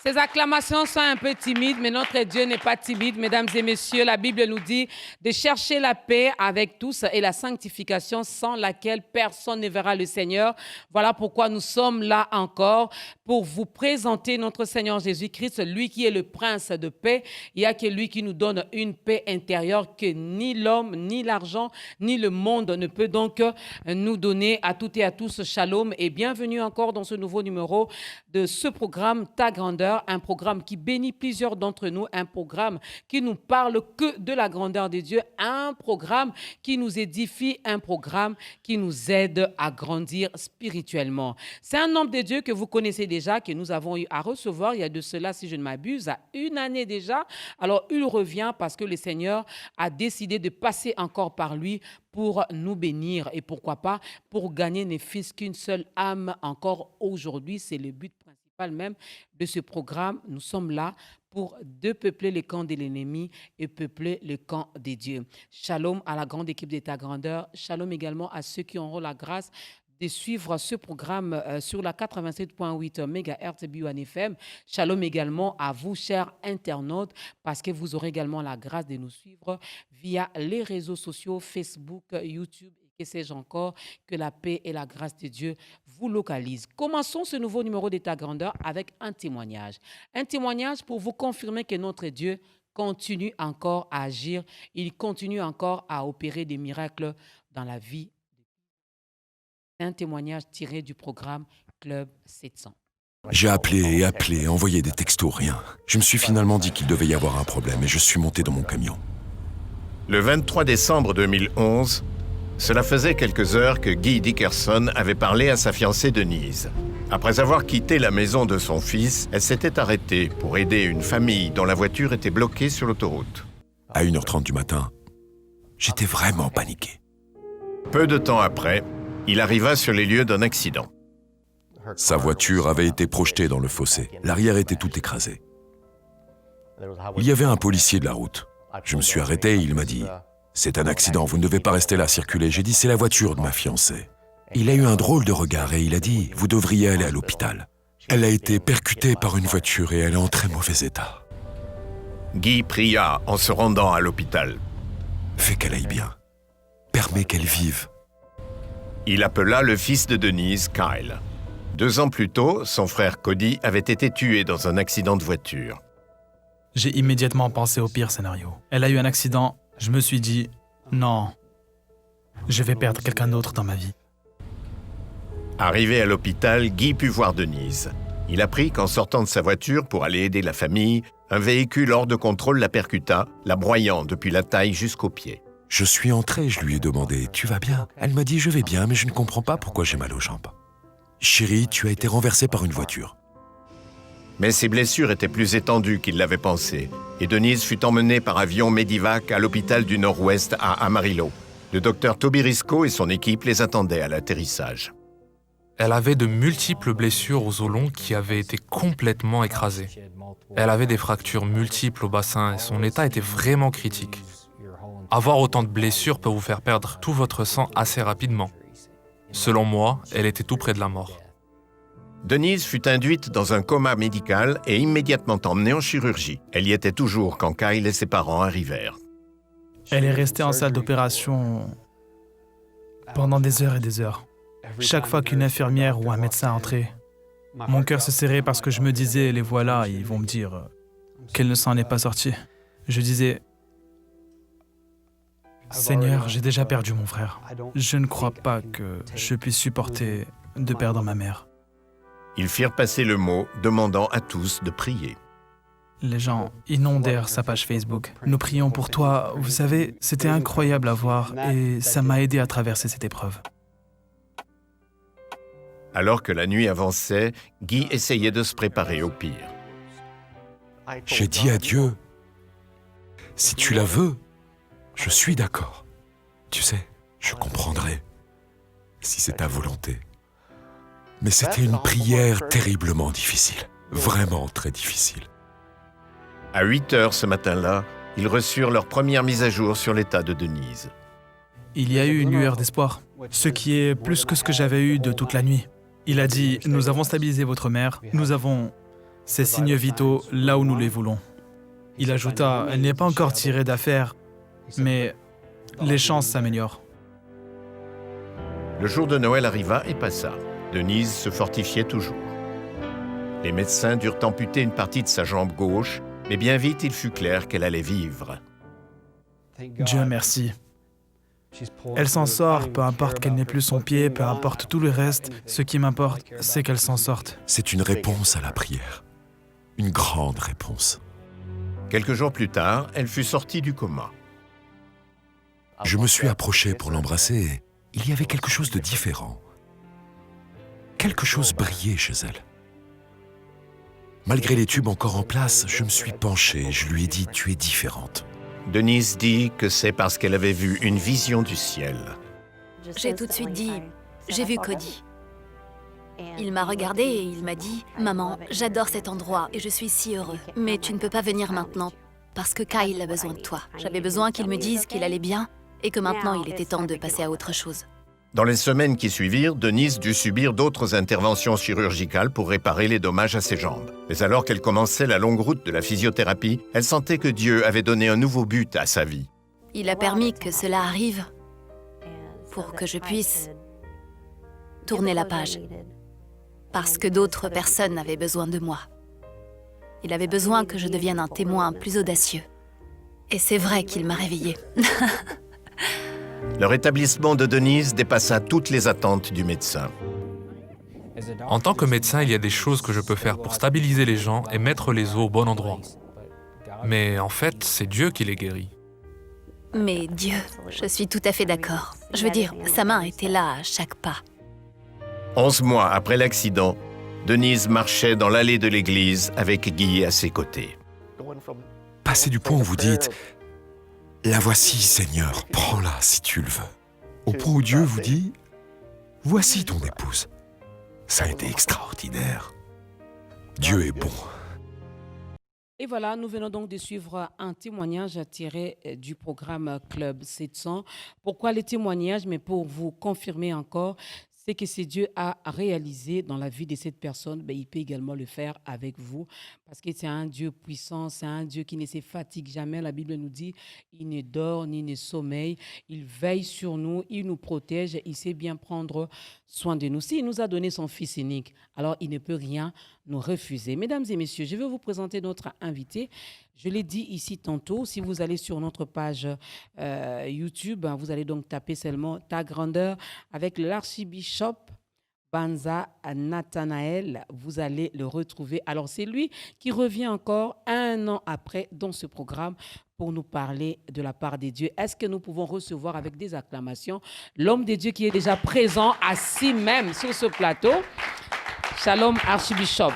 Ces acclamations sont un peu timides, mais notre Dieu n'est pas timide. Mesdames et messieurs, la Bible nous dit de chercher la paix avec tous et la sanctification sans laquelle personne ne verra le Seigneur. Voilà pourquoi nous sommes là encore pour vous présenter notre Seigneur Jésus-Christ, lui qui est le prince de paix. Il n'y a que lui qui nous donne une paix intérieure que ni l'homme, ni l'argent, ni le monde ne peut donc nous donner à toutes et à tous. Shalom et bienvenue encore dans ce nouveau numéro de ce programme Ta Grandeur, un programme qui bénit plusieurs d'entre nous, un programme qui nous parle que de la grandeur de Dieu, un programme qui nous édifie, un programme qui nous aide à grandir spirituellement. C'est un homme de Dieu que vous connaissez déjà, que nous avons eu à recevoir il y a de cela, si je ne m'abuse, à une année déjà. Alors, il revient parce que le Seigneur a décidé de passer encore par lui pour nous bénir et pourquoi pas pour gagner ne fût-ce qu'une seule âme encore aujourd'hui. C'est le but principal même de ce programme. Nous sommes là pour peupler le camp de l'ennemi et peupler le camp des dieux. Shalom à la grande équipe de Ta Grandeur. Shalom également à ceux qui auront la grâce de suivre ce programme sur la 87.8 MHz BUAN FM. Shalom également à vous, chers internautes, parce que vous aurez également la grâce de nous suivre via les réseaux sociaux, Facebook, YouTube et que sais-je encore, que la paix et la grâce de Dieu vous localisent. Commençons ce nouveau numéro de Ta Grandeur avec un témoignage. Un témoignage pour vous confirmer que notre Dieu continue encore à agir, il continue encore à opérer des miracles dans la vie. Un témoignage tiré du programme Club 700. J'ai appelé, envoyé des textos, rien. Je me suis finalement dit qu'il devait y avoir un problème et je suis monté dans mon camion. Le 23 décembre 2011, cela faisait quelques heures que Guy Dickerson avait parlé à sa fiancée Denise. Après avoir quitté la maison de son fils, elle s'était arrêtée pour aider une famille dont la voiture était bloquée sur l'autoroute. À 1h30 du matin, j'étais vraiment paniqué. Peu de temps après, il arriva sur les lieux d'un accident. Sa voiture avait été projetée dans le fossé. L'arrière était tout écrasé. Il y avait un policier de la route. Je me suis arrêté et il m'a dit « C'est un accident, vous ne devez pas rester là à circuler. » J'ai dit « C'est la voiture de ma fiancée. » Il a eu un drôle de regard et il a dit « Vous devriez aller à l'hôpital. » Elle a été percutée par une voiture et elle est en très mauvais état. Guy pria en se rendant à l'hôpital. « Fais qu'elle aille bien. Permets qu'elle vive. » Il appela le fils de Denise, Kyle. 2 ans plus tôt, son frère Cody avait été tué dans un accident de voiture. J'ai immédiatement pensé au pire scénario. Elle a eu un accident, je me suis dit « Non, je vais perdre quelqu'un d'autre dans ma vie. » Arrivé à l'hôpital, Guy put voir Denise. Il apprit qu'en sortant de sa voiture pour aller aider la famille, un véhicule hors de contrôle la percuta, la broyant depuis la taille jusqu'aux pieds. Je suis entré, je lui ai demandé « Tu vas bien ?» Elle m'a dit « Je vais bien, mais je ne comprends pas pourquoi j'ai mal aux jambes. » « Chérie, tu as été renversée par une voiture. » Mais ses blessures étaient plus étendues qu'il l'avait pensé, et Denise fut emmenée par avion Medivac à l'hôpital du Nord-Ouest à Amarillo. Le docteur Toby Risco et son équipe les attendaient à l'atterrissage. Elle avait de multiples blessures aux os longs qui avaient été complètement écrasées. Elle avait des fractures multiples au bassin et son état était vraiment critique. Avoir autant de blessures peut vous faire perdre tout votre sang assez rapidement. Selon moi, elle était tout près de la mort. Denise fut induite dans un coma médical et immédiatement emmenée en chirurgie. Elle y était toujours quand Kyle et ses parents arrivèrent. Elle est restée en salle d'opération pendant des heures et des heures. Chaque fois qu'une infirmière ou un médecin entrait, mon cœur se serrait parce que je me disais « Les voilà, ils vont me dire qu'elle ne s'en est pas sortie. » Je disais « Seigneur, j'ai déjà perdu mon frère. Je ne crois pas que je puisse supporter de perdre ma mère. » Ils firent passer le mot, demandant à tous de prier. Les gens inondèrent sa page Facebook. « Nous prions pour toi. » Vous savez, c'était incroyable à voir et ça m'a aidé à traverser cette épreuve. Alors que la nuit avançait, Guy essayait de se préparer au pire. J'ai dit à Dieu « Si tu la veux, je suis d'accord. Tu sais, je comprendrai, si c'est ta volonté. » Mais c'était une prière terriblement difficile, vraiment très difficile. À 8 heures ce matin-là, ils reçurent leur première mise à jour sur l'état de Denise. Il y a eu une lueur d'espoir, ce qui est plus que ce que j'avais eu de toute la nuit. Il a dit « Nous avons stabilisé votre mère, nous avons ces signes vitaux là où nous les voulons. Il ajouta, elle n'est pas encore tirée d'affaire, mais les chances s'améliorent. Le jour de Noël arriva et passa. Denise se fortifiait toujours. Les médecins durent amputer une partie de sa jambe gauche, mais bien vite il fut clair qu'elle allait vivre. Dieu merci. Elle s'en sort, peu importe qu'elle n'ait plus son pied, peu importe tout le reste. Ce qui m'importe, c'est qu'elle s'en sorte. C'est une réponse à la prière. Une grande réponse. Quelques jours plus tard, elle fut sortie du coma. Je me suis approché pour l'embrasser et il y avait quelque chose de différent. Quelque chose brillait chez elle. Malgré les tubes encore en place, je me suis penché et je lui ai dit « Tu es différente ». Denise dit que c'est parce qu'elle avait vu une vision du ciel. J'ai tout de suite dit, j'ai vu Cody. Il m'a regardé et il m'a dit, maman, j'adore cet endroit et je suis si heureux. Mais tu ne peux pas venir maintenant parce que Kyle a besoin de toi. J'avais besoin qu'il me dise qu'il allait bien et que maintenant il était temps de passer à autre chose. Dans les semaines qui suivirent, Denise dut subir d'autres interventions chirurgicales pour réparer les dommages à ses jambes. Mais alors qu'elle commençait la longue route de la physiothérapie, elle sentait que Dieu avait donné un nouveau but à sa vie. Il a permis que cela arrive pour que je puisse tourner la page. Parce que d'autres personnes avaient besoin de moi. Il avait besoin que je devienne un témoin plus audacieux. Et c'est vrai qu'il m'a réveillée. Le rétablissement de Denise dépassa toutes les attentes du médecin. En tant que médecin, il y a des choses que je peux faire pour stabiliser les gens et mettre les os au bon endroit. Mais en fait, c'est Dieu qui les guérit. Mais Dieu, je suis tout à fait d'accord. Je veux dire, sa main était là à chaque pas. 11 mois après l'accident, Denise marchait dans l'allée de l'église avec Guy à ses côtés. Passez du point où vous dites « La voici, Seigneur, prends-la si tu le veux ». Au point où Dieu vous dit « Voici ton épouse ». Ça a été extraordinaire. Dieu est bon. Et voilà, nous venons donc de suivre un témoignage tiré du programme Club 700. Pourquoi les témoignages? Mais pour vous confirmer encore, c'est que si Dieu a réalisé dans la vie de cette personne, ben, il peut également le faire avec vous. Parce que c'est un Dieu puissant, c'est un Dieu qui ne se fatigue jamais. La Bible nous dit, il ne dort ni ne sommeille. Il veille sur nous, il nous protège, il sait bien prendre soin de nous. S'il nous a donné son Fils unique, alors il ne peut rien nous refuser. Mesdames et messieurs, je vais vous présenter notre invité. Je l'ai dit ici tantôt, si vous allez sur notre page YouTube, vous allez donc taper seulement ta grandeur avec l'archibishop Banza Nathanaël, vous allez le retrouver. Alors, c'est lui qui revient encore 1 an après dans ce programme pour nous parler de la part des dieux. Est-ce que nous pouvons recevoir avec des acclamations l'homme de Dieu qui est déjà présent, assis même sur ce plateau? Shalom, archibishop.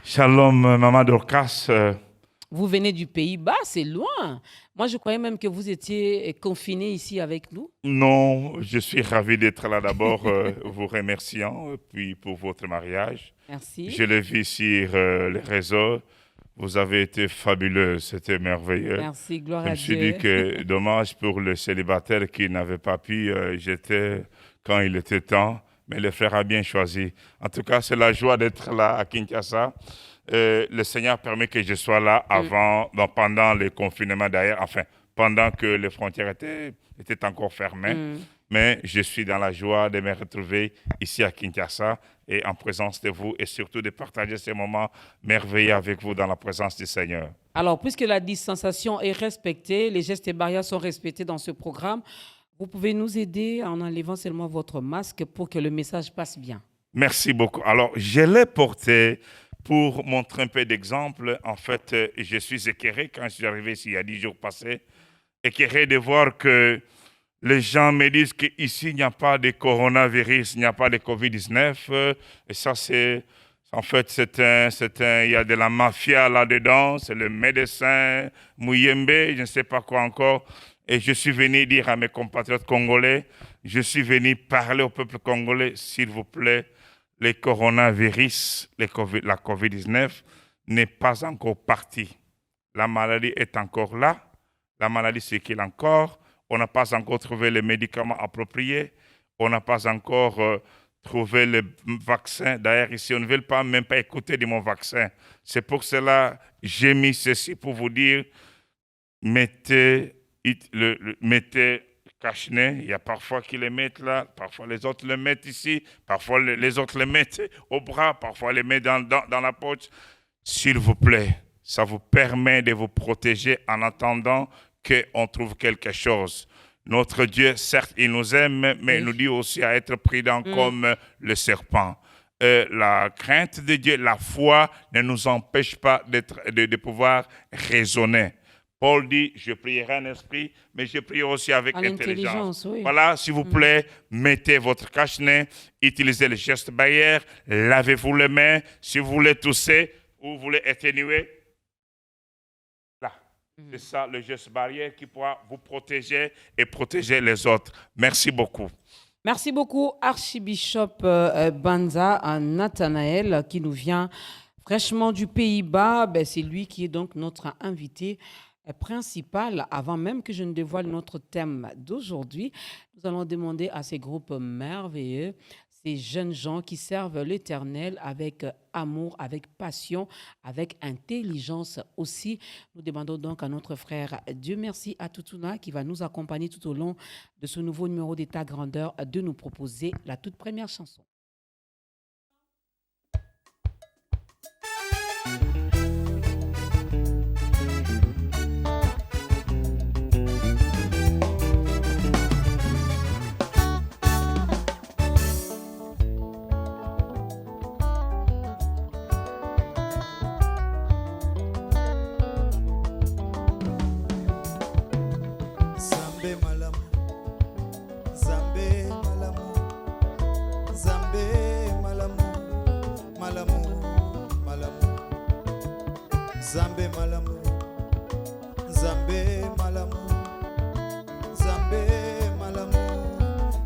Shalom, Maman Dorcas. Vous venez du Pays-Bas, c'est loin. Moi, je croyais même que vous étiez confiné ici avec nous. Non, je suis ravi d'être là d'abord, vous remerciant, puis pour votre mariage. Merci. Je l'ai vu sur les réseaux. Vous avez été fabuleux, c'était merveilleux. Merci, gloire à Dieu. Je me suis dit que dommage pour le célibataire qui n'avait pas pu jeter quand il était temps, mais le frère a bien choisi. En tout cas, c'est la joie d'être là à Kinshasa. Le Seigneur permet que je sois là avant, pendant le confinement d'ailleurs, enfin, pendant que les frontières étaient encore fermées. Mais je suis dans la joie de me retrouver ici à Kinshasa et en présence de vous et surtout de partager ces moments merveilleux avec vous dans la présence du Seigneur. Alors, puisque la distanciation est respectée, les gestes et barrières sont respectés dans ce programme, vous pouvez nous aider en enlevant seulement votre masque pour que le message passe bien. Merci beaucoup. Alors, je l'ai porté pour montrer un peu d'exemple. En fait, je suis écœuré quand je suis arrivé ici il y a 10 jours passés, écœuré de voir que les gens me disent qu'ici, il n'y a pas de coronavirus, il n'y a pas de Covid-19. Et ça, c'est... En fait, il y a de la mafia là-dedans, c'est le médecin, Mouyembe, je ne sais pas quoi encore. Et je suis venu dire à mes compatriotes congolais, je suis venu parler au peuple congolais, s'il vous plaît, le coronavirus, la COVID-19 n'est pas encore parti. La maladie est encore là, la maladie circule encore, on n'a pas encore trouvé les médicaments appropriés, on n'a pas encore trouver le vaccin. D'ailleurs, ici, on ne veut pas même pas écouter de mon vaccin. C'est pour cela que j'ai mis ceci pour vous dire, mettez cache-nez. Il y a parfois qui les mettent là, parfois les autres le mettent ici, parfois les autres le mettent au bras, parfois les mettent dans la poche. S'il vous plaît, ça vous permet de vous protéger en attendant qu'on trouve quelque chose. Notre Dieu, certes, il nous aime, mais il nous dit aussi à être prudent comme le serpent. La crainte de Dieu, la foi ne nous empêche pas de pouvoir raisonner. Paul dit, je prierai en esprit, mais je prie aussi avec intelligence. Oui. Voilà, s'il vous plaît, mettez votre cache-nez, utilisez le geste barrière, lavez-vous les mains. Si vous voulez tousser ou vous voulez éternuer, là. C'est ça le geste barrière qui pourra vous protéger et protéger les autres. Merci beaucoup. Merci beaucoup, Archibishop Banza Nathanaël, qui nous vient fraîchement du Pays-Bas. C'est lui qui est donc notre invité principal. Avant même que je ne dévoile notre thème d'aujourd'hui, nous allons demander à ces groupes merveilleux, ces jeunes gens qui servent l'Éternel avec amour, avec passion, avec intelligence aussi. Nous demandons donc à notre frère Dieu merci à Tutuna qui va nous accompagner tout au long de ce nouveau numéro d'État Grandeur de nous proposer la toute première chanson. Zambe malamu, Zambe malamu, Zambe malamu,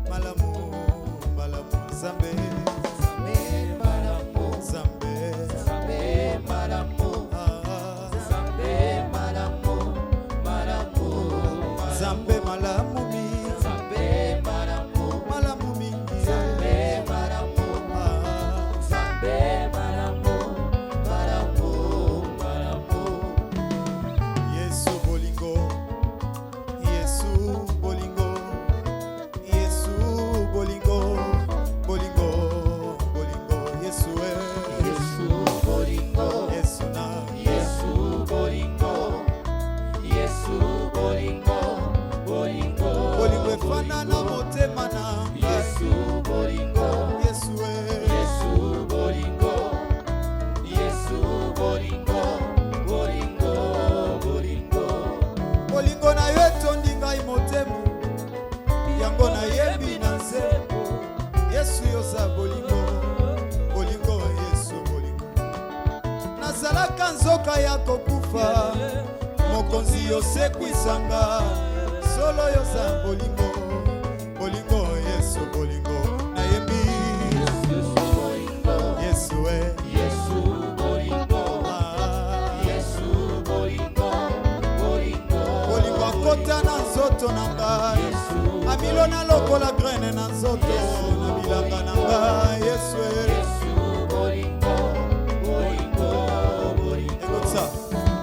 malamu, malamu, Zambe, Zambe malamu, Zambe, Zambe malamu, Zambe malamu, malamu, Zambe malamu mi, Zambe malamu, malamu mi, Zambe malamu, Zambe malamu, malamu. Yesu bolingo, Yesu bolingo, Yesu bolingo, bolingo, bolingo, Yesu Yesu bolingo, Yesu na, Yesu bolingo, Yesu bolingo, bolingo, bolingo efana na motema na Yesu bolingo, Yesu Yesu bolingo, Yesu bolingo, bolingo, bolingo. Bolingo na yo etondi ngai motema yango nayebi na nzembo Yesu yoza bolingo, bolingo Yesu bolingo. Nazalaka nzoka ya kokufa mokonzi yosekwisanga solo yoza bolingo, bolingo Yesu bolingo nayebi Yesu bolingo, Yesu Yesu bolingo, Yesu bolingo, bolingo akota na nzoto na ngai amilona lokola graine na nzoto na bilanga na ngai Yesu bolingo, bolingo, bolingo. Ekotsa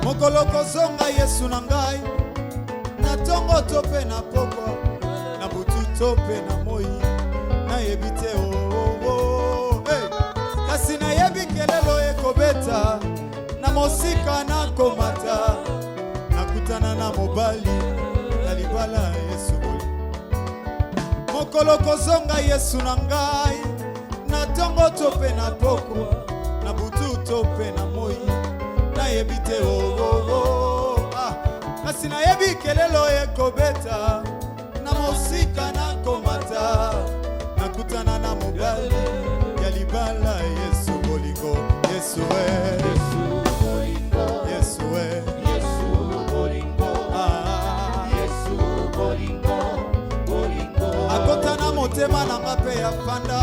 mokolo kozonga Yesu na ngai na ntongo to mpe na pokwa na butu to mpe na moi nayebi te hey. Kasi nayebi kelelo ekobeta na mosika nakomata nakutana na mobali na libala Yesu bolingo. Mokolo kozonga Yesu na ngai na ntongo to mpe na pokwa na butu to mpe na moi nayebi te kasi nayebi kelelo ekobeta na mosika nakomata nakutana na mobali ya libala Yesu bolingo, Yesu Yesu bolingo, Yesu Yesu bolingo, Yesu bolingo, bolingo. Akota na motema na ngape ya fanda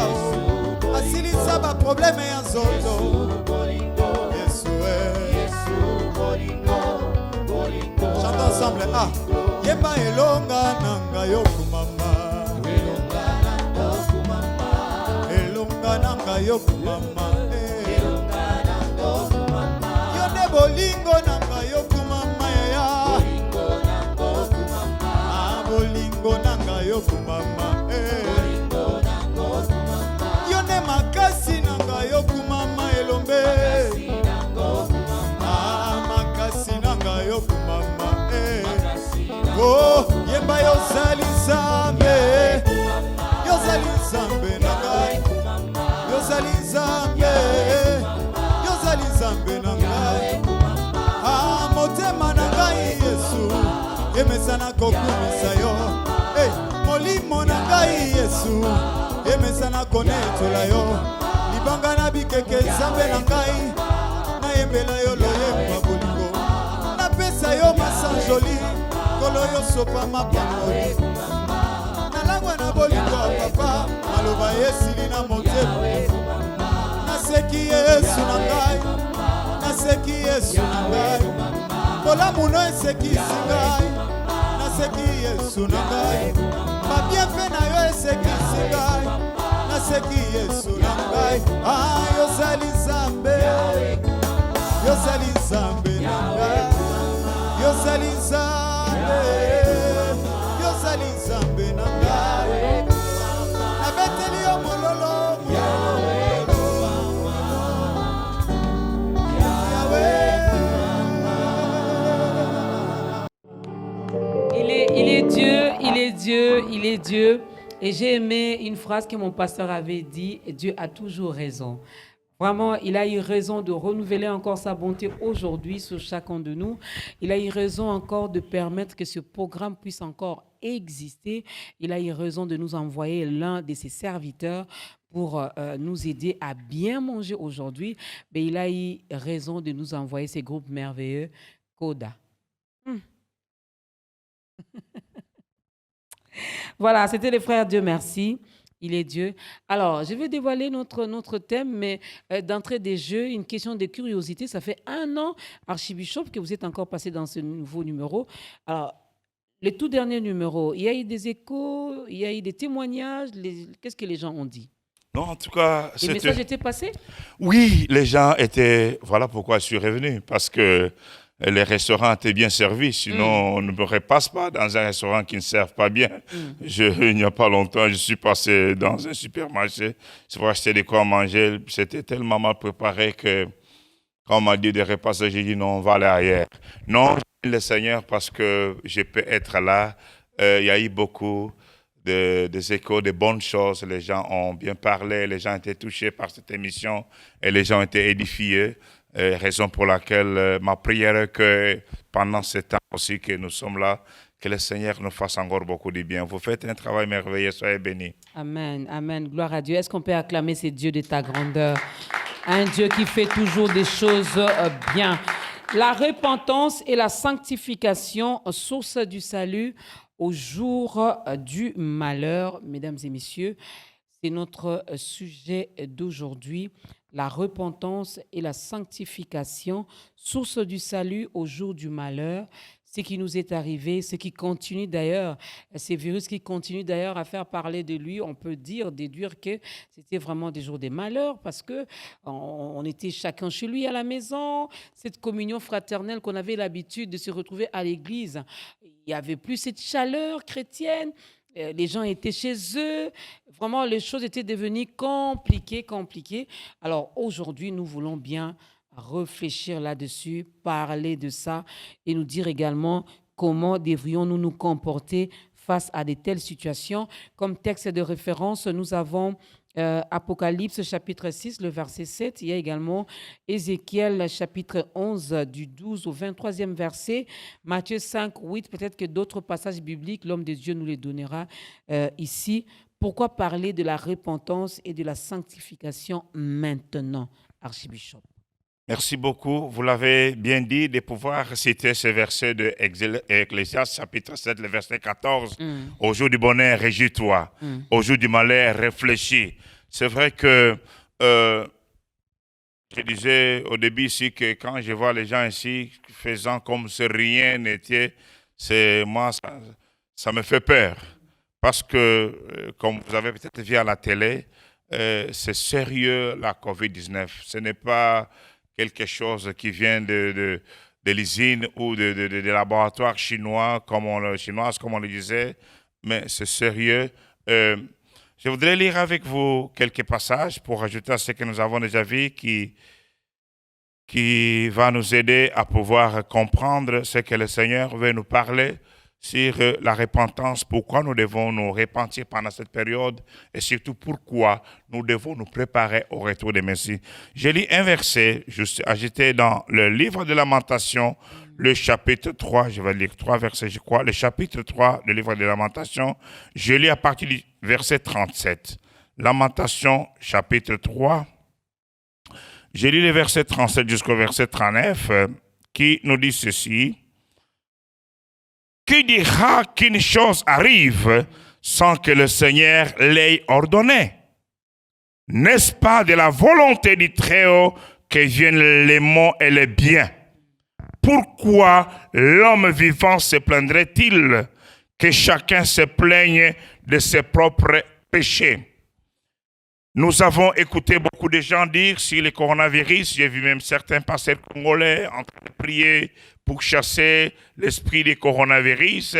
asilisa ba probleme ya nzoto Yesu Yesu bolingo, bolingo. Chante ensemble yemba elonga nanga yokumama, elonga nanga yokumama, elonga nanga yo kumama yo nde bolingo nanga yo kumama yaya bolingo nanga yo kumama yo nde makasi nanga yo kumama elombe makasi nanga yo kumama oh yemba yozali nzambe yozali nzambe na ngai yozali nzambe yozali nzambe na ngai motema na ngai yesu emesana kokumisa yo molimo na ngai yesu emesana konetola yo libanga na bikeke nzambe na ngai nayembela yo loyemba bolingo napesa yo masanjoli kolo yo sopa mapangoli nalangwa na bolingo papa maloba yesili na motema naseki yesu na ngai naseki yesu na ngai bolamuno esekisi ngai naseki yesu na ngai babiefe na yo esekisi ngai naseki yesu na ngai yozali nzambe yozali nzambe na ngai yozali nzambe yozali nzambe na ngai nabeteli yo mololo Il est Dieu, il est Dieu, il est Dieu. Et j'ai aimé une phrase que mon pasteur avait dit, Dieu a toujours raison. Vraiment, il a eu raison de renouveler encore sa bonté aujourd'hui sur chacun de nous. Il a eu raison encore de permettre que ce programme puisse encore exister. Il a eu raison de nous envoyer l'un de ses serviteurs pour nous aider à bien manger aujourd'hui. Mais il a eu raison de nous envoyer ces groupes merveilleux, Coda. Voilà, c'était les frères Dieu merci. Il est Dieu. Alors, je vais dévoiler notre thème, mais d'entrée des jeux, une question de curiosité. Ça fait 1 an, Archibishop, que vous êtes encore passé dans ce nouveau numéro. Alors, le tout dernier numéro, il y a eu des échos, il y a eu des témoignages. Qu'est-ce que les gens ont dit? Non, en tout cas, les messages étaient passés? Oui, les gens étaient... Voilà pourquoi je suis revenu, parce que les restaurants étaient bien servis, sinon on ne me repasse pas dans un restaurant qui ne serve pas bien. Il n'y a pas longtemps, je suis passé dans un supermarché, c'est pour acheter de quoi manger. C'était tellement mal préparé que quand on m'a dit de repasser, j'ai dit non, on va aller ailleurs. Non, je le Seigneur parce que je peux être là. Il y a eu beaucoup des échos, de bonnes choses. Les gens ont bien parlé, les gens étaient touchés par cette émission et les gens étaient édifiés. Raison pour laquelle ma prière est que pendant ce temps aussi que nous sommes là, que le Seigneur nous fasse encore beaucoup de bien. Vous faites un travail merveilleux, soyez bénis. Amen, amen, gloire à Dieu. Est-ce qu'on peut acclamer ces dieux de ta grandeur? Un Dieu qui fait toujours des choses bien. La repentance et la sanctification, source du salut au jour du malheur, mesdames et messieurs, c'est notre sujet d'aujourd'hui. La repentance et la sanctification, source du salut au jour du malheur, ce qui nous est arrivé, ce qui continue d'ailleurs, ces virus qui continuent d'ailleurs à faire parler de lui, on peut déduire que c'était vraiment des jours de malheur parce qu'on était chacun chez lui à la maison, cette communion fraternelle qu'on avait l'habitude de se retrouver à l'église, il n'y avait plus cette chaleur chrétienne. Les gens étaient chez eux. Vraiment, les choses étaient devenues compliquées. Alors, aujourd'hui, nous voulons bien réfléchir là-dessus, parler de ça et nous dire également comment devrions-nous nous comporter face à de telles situations. Comme texte de référence, nous avons Apocalypse chapitre 6, le verset 7. Il y a également Ézéchiel chapitre 11, du 12 au 23e verset. Matthieu 5, 8. Peut-être que d'autres passages bibliques, l'homme de Dieu nous les donnera ici. Pourquoi parler de la repentance et de la sanctification maintenant, Archibishop? Merci beaucoup. Vous l'avez bien dit, de pouvoir citer ce verset de Ecclésiaste chapitre 7, le verset 14. Au jour du bonheur, réjouis-toi. Au jour du malheur, réfléchis. C'est vrai que je disais au début ici que quand je vois les gens ici faisant comme si rien n'était, moi, ça me fait peur. Parce que, comme vous avez peut-être vu à la télé, c'est sérieux la COVID-19. Ce n'est pas quelque chose qui vient de l'usine ou des laboratoires chinois, comme on le disait, mais c'est sérieux. Je voudrais lire avec vous quelques passages pour ajouter à ce que nous avons déjà vu qui va nous aider à pouvoir comprendre ce que le Seigneur veut nous parler sur la repentance, pourquoi nous devons nous repentir pendant cette période et surtout pourquoi nous devons nous préparer au retour de Messie. J'ai lu un verset juste agité dans le livre de Lamentation, le chapitre 3, je vais lire 3 versets, je crois, le chapitre 3 du livre de Lamentation, je lis à partir du verset 37. Lamentation, chapitre 3, j'ai lu le verset 37 jusqu'au verset 39, qui nous dit ceci. Qui dira qu'une chose arrive sans que le Seigneur l'ait ordonné? N'est-ce pas de la volonté du Très-Haut que viennent les maux et les biens? Pourquoi l'homme vivant se plaindrait-il que chacun se plaigne de ses propres péchés? Nous avons écouté beaucoup de gens dire sur le coronavirus, j'ai vu même certains pasteurs congolais en train de prier pour chasser l'esprit du coronavirus.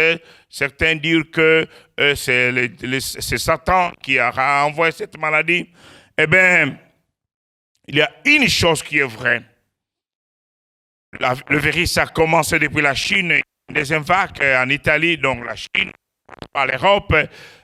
Certains dire que c'est Satan qui a envoyé cette maladie. Eh bien, il y a une chose qui est vraie. Le virus a commencé depuis la Chine, une deuxième vague en Italie, donc la Chine, par l'Europe,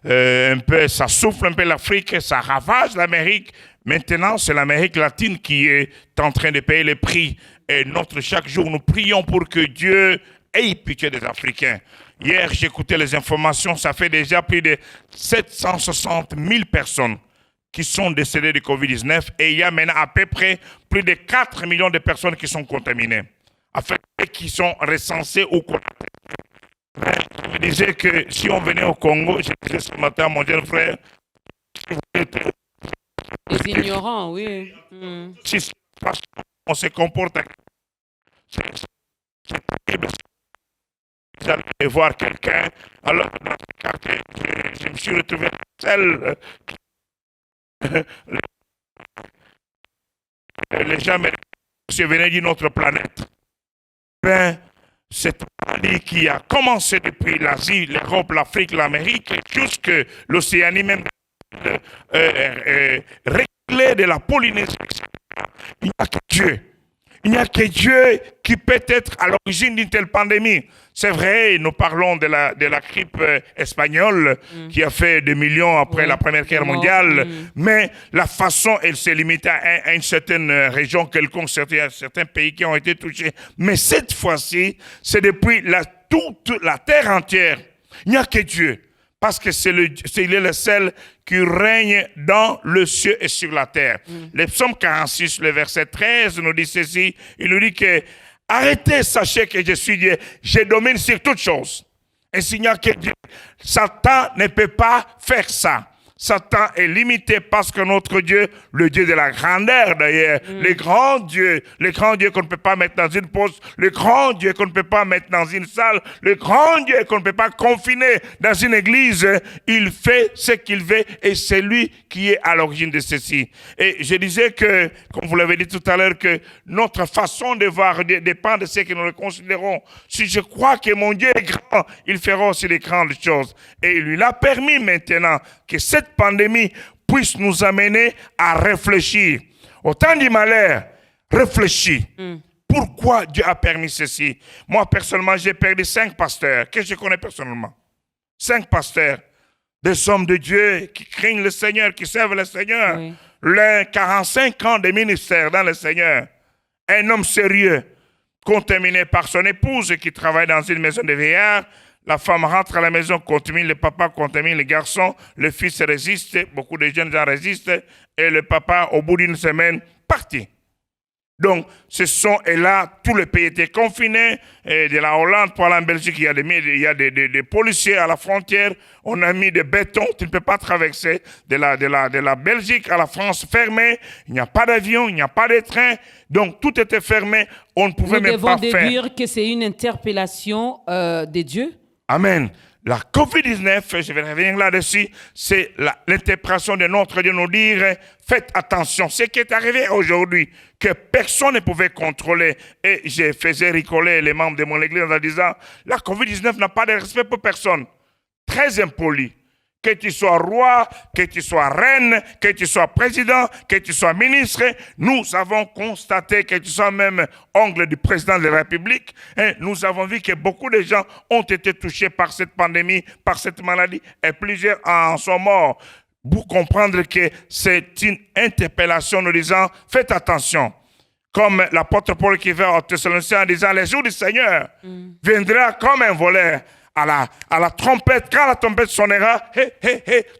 un peu, ça souffle un peu l'Afrique, ça ravage l'Amérique. Maintenant, c'est l'Amérique latine qui est en train de payer le prix. Et chaque jour, nous prions pour que Dieu ait pitié des Africains. Hier, j'écoutais les informations, ça fait déjà plus de 760 000 personnes qui sont décédées de Covid-19 et il y a maintenant à peu près plus de 4 millions de personnes qui sont contaminées, enfin, qui sont recensées ou contaminées. Je me disais que si on venait au Congo, je disais ce matin à mon jeune frère, les ignorants, oui. Si on se comporte, vous allez voir quelqu'un, alors dans ce quartier, je me suis retrouvé seul. Les gens me venaient d'une autre planète. Ben, cette maladie qui a commencé depuis l'Asie, l'Europe, l'Afrique, l'Amérique, jusque l'Océanie même, réglée de la Polynésie, il n'y a que Dieu. Il n'y a que Dieu qui peut être à l'origine d'une telle pandémie. C'est vrai, nous parlons de la grippe espagnole qui a fait des millions après la Première Guerre mondiale, mais la façon, elle s'est limitée à une certaine région quelconque, certains pays qui ont été touchés. Mais cette fois-ci, c'est depuis toute la terre entière. Il n'y a que Dieu. Parce que il est le seul qui règne dans le ciel et sur la terre. Le psaume 46, le verset 13 nous dit ceci. Il nous dit que arrêtez, sachez que je suis Dieu. Je domine sur toutes choses. Et s'il n'y a que Dieu, Satan ne peut pas faire ça. Satan est limité parce que notre Dieu, le Dieu de la grandeur d'ailleurs, le grand Dieu qu'on ne peut pas mettre dans une poste, le grand Dieu qu'on ne peut pas mettre dans une salle, le grand Dieu qu'on ne peut pas confiner dans une église, il fait ce qu'il veut et c'est lui qui est à l'origine de ceci. Et je disais que, comme vous l'avez dit tout à l'heure, que notre façon de voir dépend de ce que nous le considérons. Si je crois que mon Dieu est grand, il fera aussi les grandes choses. Et il lui a permis maintenant que cette pandémie puisse nous amener à réfléchir. Au temps du malheur, réfléchis. Pourquoi Dieu a permis ceci? Moi, personnellement, j'ai perdu 5 pasteurs que je connais personnellement. 5 pasteurs, des hommes de Dieu qui craignent le Seigneur, qui servent le Seigneur. Oui. L'un, 45 ans de ministère dans le Seigneur. Un homme sérieux, contaminé par son épouse qui travaille dans une maison de vieillards. La femme rentre à la maison, contamine, le papa contamine le garçon, le fils résiste, beaucoup de jeunes gens résistent, et le papa, au bout d'une semaine, partit. Donc, et là, tout le pays était confiné, et de la Hollande pour aller en Belgique, il y a des policiers à la frontière, on a mis des bétons, tu ne peux pas traverser de la Belgique à la France fermée, il n'y a pas d'avion, il n'y a pas de train, donc tout était fermé, on ne pouvait même pas faire. Nous devons déduire que c'est une interpellation de Dieu. Amen. La COVID-19, je vais revenir là-dessus, c'est l'interprétation de notre Dieu nous dire, faites attention. Ce qui est arrivé aujourd'hui, que personne ne pouvait contrôler, et je faisais rigoler les membres de mon église en disant, la COVID-19 n'a pas de respect pour personne. Très impoli. Que tu sois roi, que tu sois reine, que tu sois président, que tu sois ministre, nous avons constaté que tu sois même oncle du président de la République. Et nous avons vu que beaucoup de gens ont été touchés par cette pandémie, par cette maladie, et plusieurs en sont morts. Pour comprendre que c'est une interpellation nous disant, faites attention. Comme l'apôtre Paul qui va aux Thessaloniciens en disant, les jours du Seigneur viendra comme un voleur. À la trompette, quand la trompette sonnera,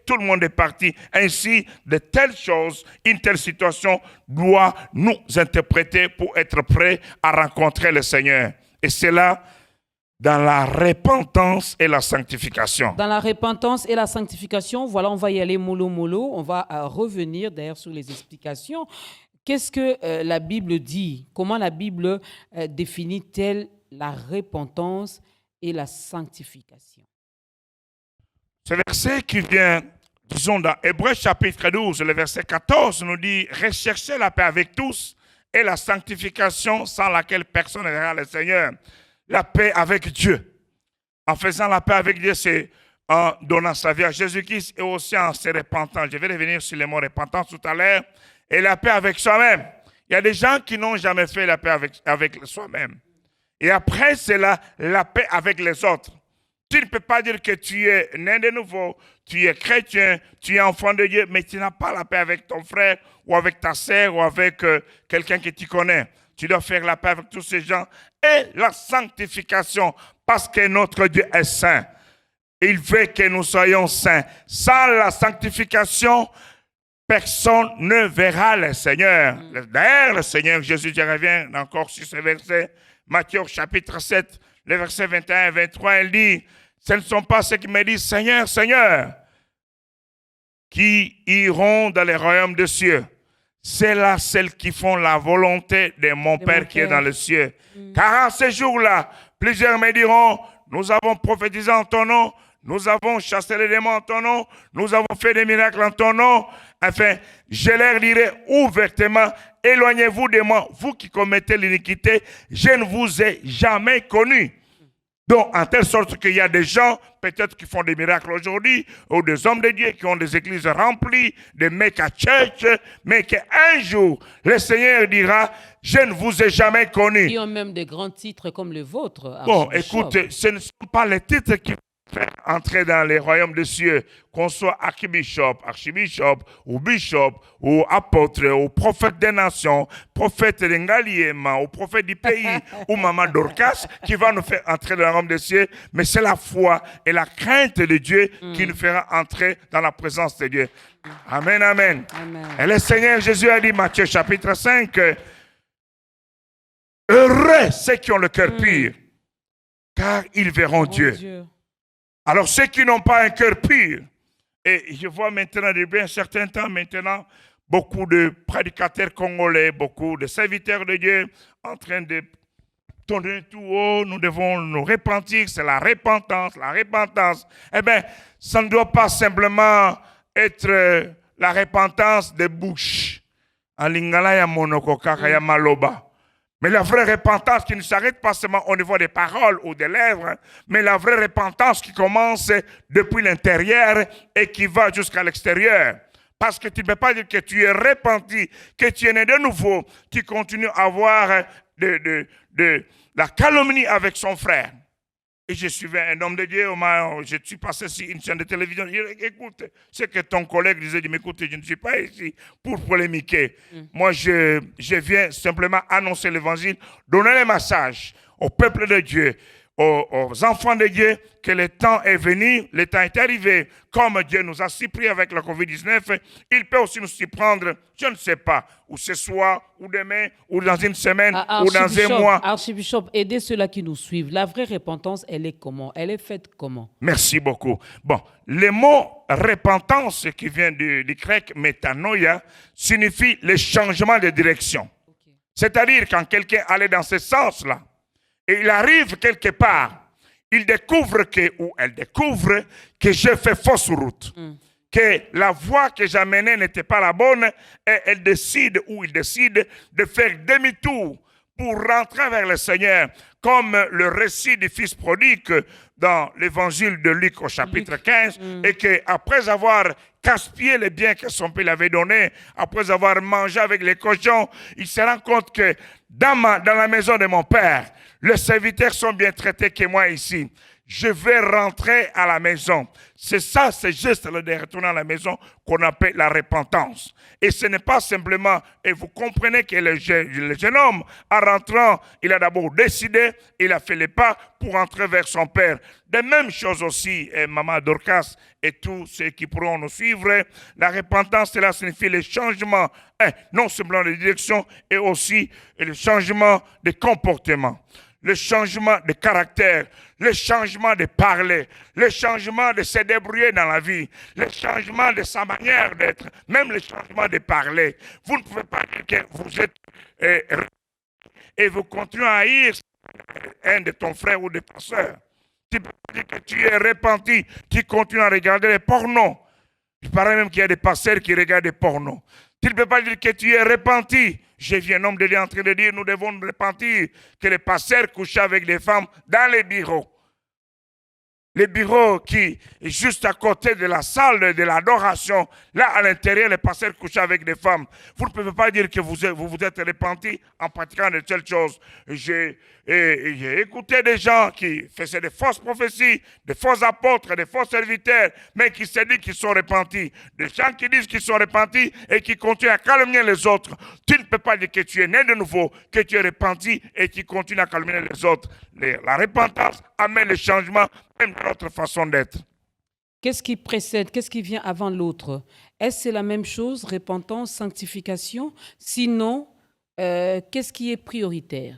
tout le monde est parti. Ainsi, de telles choses, une telle situation doit nous interpréter pour être prêts à rencontrer le Seigneur. Et c'est là, dans la repentance et la sanctification. Dans la repentance et la sanctification, voilà, on va y aller mollo mollo. On va revenir d'ailleurs sur les explications. Qu'est-ce que la Bible dit? Comment la Bible définit-elle la repentance et la sanctification? Ce verset qui vient, disons, dans Hébreux chapitre 12, le verset 14, nous dit « Recherchez la paix avec tous et la sanctification sans laquelle personne ne verra le Seigneur. » La paix avec Dieu. En faisant la paix avec Dieu, c'est en donnant sa vie à Jésus-Christ et aussi en se repentant. Je vais revenir sur le mot repentance tout à l'heure. Et la paix avec soi-même. Il y a des gens qui n'ont jamais fait la paix avec soi-même. Et après, c'est la paix avec les autres. Tu ne peux pas dire que tu es né de nouveau, tu es chrétien, tu es enfant de Dieu, mais tu n'as pas la paix avec ton frère ou avec ta sœur ou avec quelqu'un que tu connais. Tu dois faire la paix avec tous ces gens. Et la sanctification, parce que notre Dieu est saint. Il veut que nous soyons saints. Sans la sanctification, personne ne verra le Seigneur. D'ailleurs, le Seigneur Jésus, je reviens encore sur ce verset, Matthieu chapitre 7, le verset 21 et 23, il dit, ce ne sont pas ceux qui me disent Seigneur, Seigneur, qui iront dans les royaumes des cieux. C'est là celles qui font la volonté de mon Père qui est dans le ciel. Car en ces jours-là, plusieurs me diront, nous avons prophétisé en ton nom, nous avons chassé les démons en ton nom, nous avons fait des miracles en ton nom. Enfin, je leur dirai ouvertement, éloignez-vous de moi, vous qui commettez l'iniquité, je ne vous ai jamais connu. Donc, en telle sorte qu'il y a des gens, peut-être qui font des miracles aujourd'hui, ou des hommes de Dieu qui ont des églises remplies, des mega church, mais qu'un jour, le Seigneur dira, je ne vous ai jamais connu. Qui ont même des grands titres comme le vôtre. Bon, écoute, ce ne sont pas les titres qui faire entrer dans les royaumes des cieux, qu'on soit archbishop, ou bishop, ou apôtre, ou prophète des nations, prophète de Ngaliema, ou prophète du pays, ou maman Dorcas, qui va nous faire entrer dans le royaume des cieux, mais c'est la foi et la crainte de Dieu qui nous fera entrer dans la présence de Dieu. Amen, amen. Et le Seigneur Jésus a dit, Matthieu chapitre 5, heureux ceux qui ont le cœur pur, car ils verront Dieu. Alors, ceux qui n'ont pas un cœur pur, et je vois maintenant depuis un certain temps maintenant, beaucoup de prédicateurs congolais, beaucoup de serviteurs de Dieu en train de tourner tout haut, nous devons nous repentir, c'est la repentance, la repentance. Eh bien, ça ne doit pas simplement être la repentance des bouches. En lingala ya monoko kaka ya maloba. Mais la vraie repentance qui ne s'arrête pas seulement au niveau des paroles ou des lèvres, mais la vraie repentance qui commence depuis l'intérieur et qui va jusqu'à l'extérieur. Parce que tu ne peux pas dire que tu es repenti, que tu es né de nouveau, tu continues à avoir de la calomnie avec son frère. Et je suivais un homme de Dieu, je suis passé sur une chaîne de télévision, je dis, écoute, ce que ton collègue disait, mais écoute, je ne suis pas ici pour polémiquer. Moi, je viens simplement annoncer l'évangile, donner le message au peuple de Dieu, aux enfants de Dieu, que le temps est venu, le temps est arrivé. Comme Dieu nous a surpris avec la COVID-19, il peut aussi nous surprendre, je ne sais pas, ou ce soir, ou demain, ou dans une semaine, ou dans un mois. Archbishop, aidez ceux-là qui nous suivent. La vraie repentance, elle est comment? Elle est faite comment? Merci beaucoup. Bon, le mot repentance qui vient du grec métanoïa signifie le changement de direction. C'est-à-dire quand quelqu'un allait dans ce sens-là, et il arrive quelque part, il découvre ou elle découvre que j'ai fait fausse route. Que la voie que j'amenais n'était pas la bonne et elle décide ou il décide de faire demi-tour pour rentrer vers le Seigneur, comme le récit du fils prodigue dans l'évangile de Luc au chapitre 15, et qu'après avoir gaspillé les biens que son père lui avait donnés, après avoir mangé avec les cochons, il se rend compte que dans la maison de mon père, les serviteurs sont bien traités que moi ici. Je vais rentrer à la maison. C'est ça, ce geste de retourner à la maison qu'on appelle la repentance. Et ce n'est pas simplement, et vous comprenez que le jeune homme, en rentrant, il a d'abord décidé, il a fait les pas pour entrer vers son père. De même chose aussi, Maman Dorcas et tous ceux qui pourront nous suivre, la repentance, cela signifie le changement, non seulement de direction, et aussi le changement de comportement. Le changement de caractère, le changement de parler, le changement de se débrouiller dans la vie, le changement de sa manière d'être, même le changement de parler. Vous ne pouvez pas dire que vous êtes et vous continuez à haïr un de ton frère ou de ta soeur. Tu peux pas dire que tu es repenti, tu continues à regarder les pornos. Il paraît même qu'il y a des pasteurs qui regardent des pornos. Tu ne peux pas dire que tu es repenti. J'ai vu un homme de Dieu en train de dire, nous devons nous repentir que les pasteurs couchaient avec des femmes dans les bureaux. Les bureaux qui est juste à côté de la salle de l'adoration, là à l'intérieur, les pasteurs couchaient avec des femmes. Vous ne pouvez pas dire que vous vous êtes repentis en pratiquant de telles choses. J'ai écouté des gens qui faisaient des fausses prophéties, des faux apôtres, des faux serviteurs, mais qui se disent qu'ils sont repentis. Des gens qui disent qu'ils sont repentis et qui continuent à calomnier les autres. Tu ne peux pas dire que tu es né de nouveau, que tu es repenti et qui continues à calomnier les autres. La repentance amène le changement, même dans notre façon d'être. Qu'est-ce qui précède, qu'est-ce qui vient avant l'autre? Est-ce que c'est la même chose, repentance, sanctification? Sinon, qu'est-ce qui est prioritaire?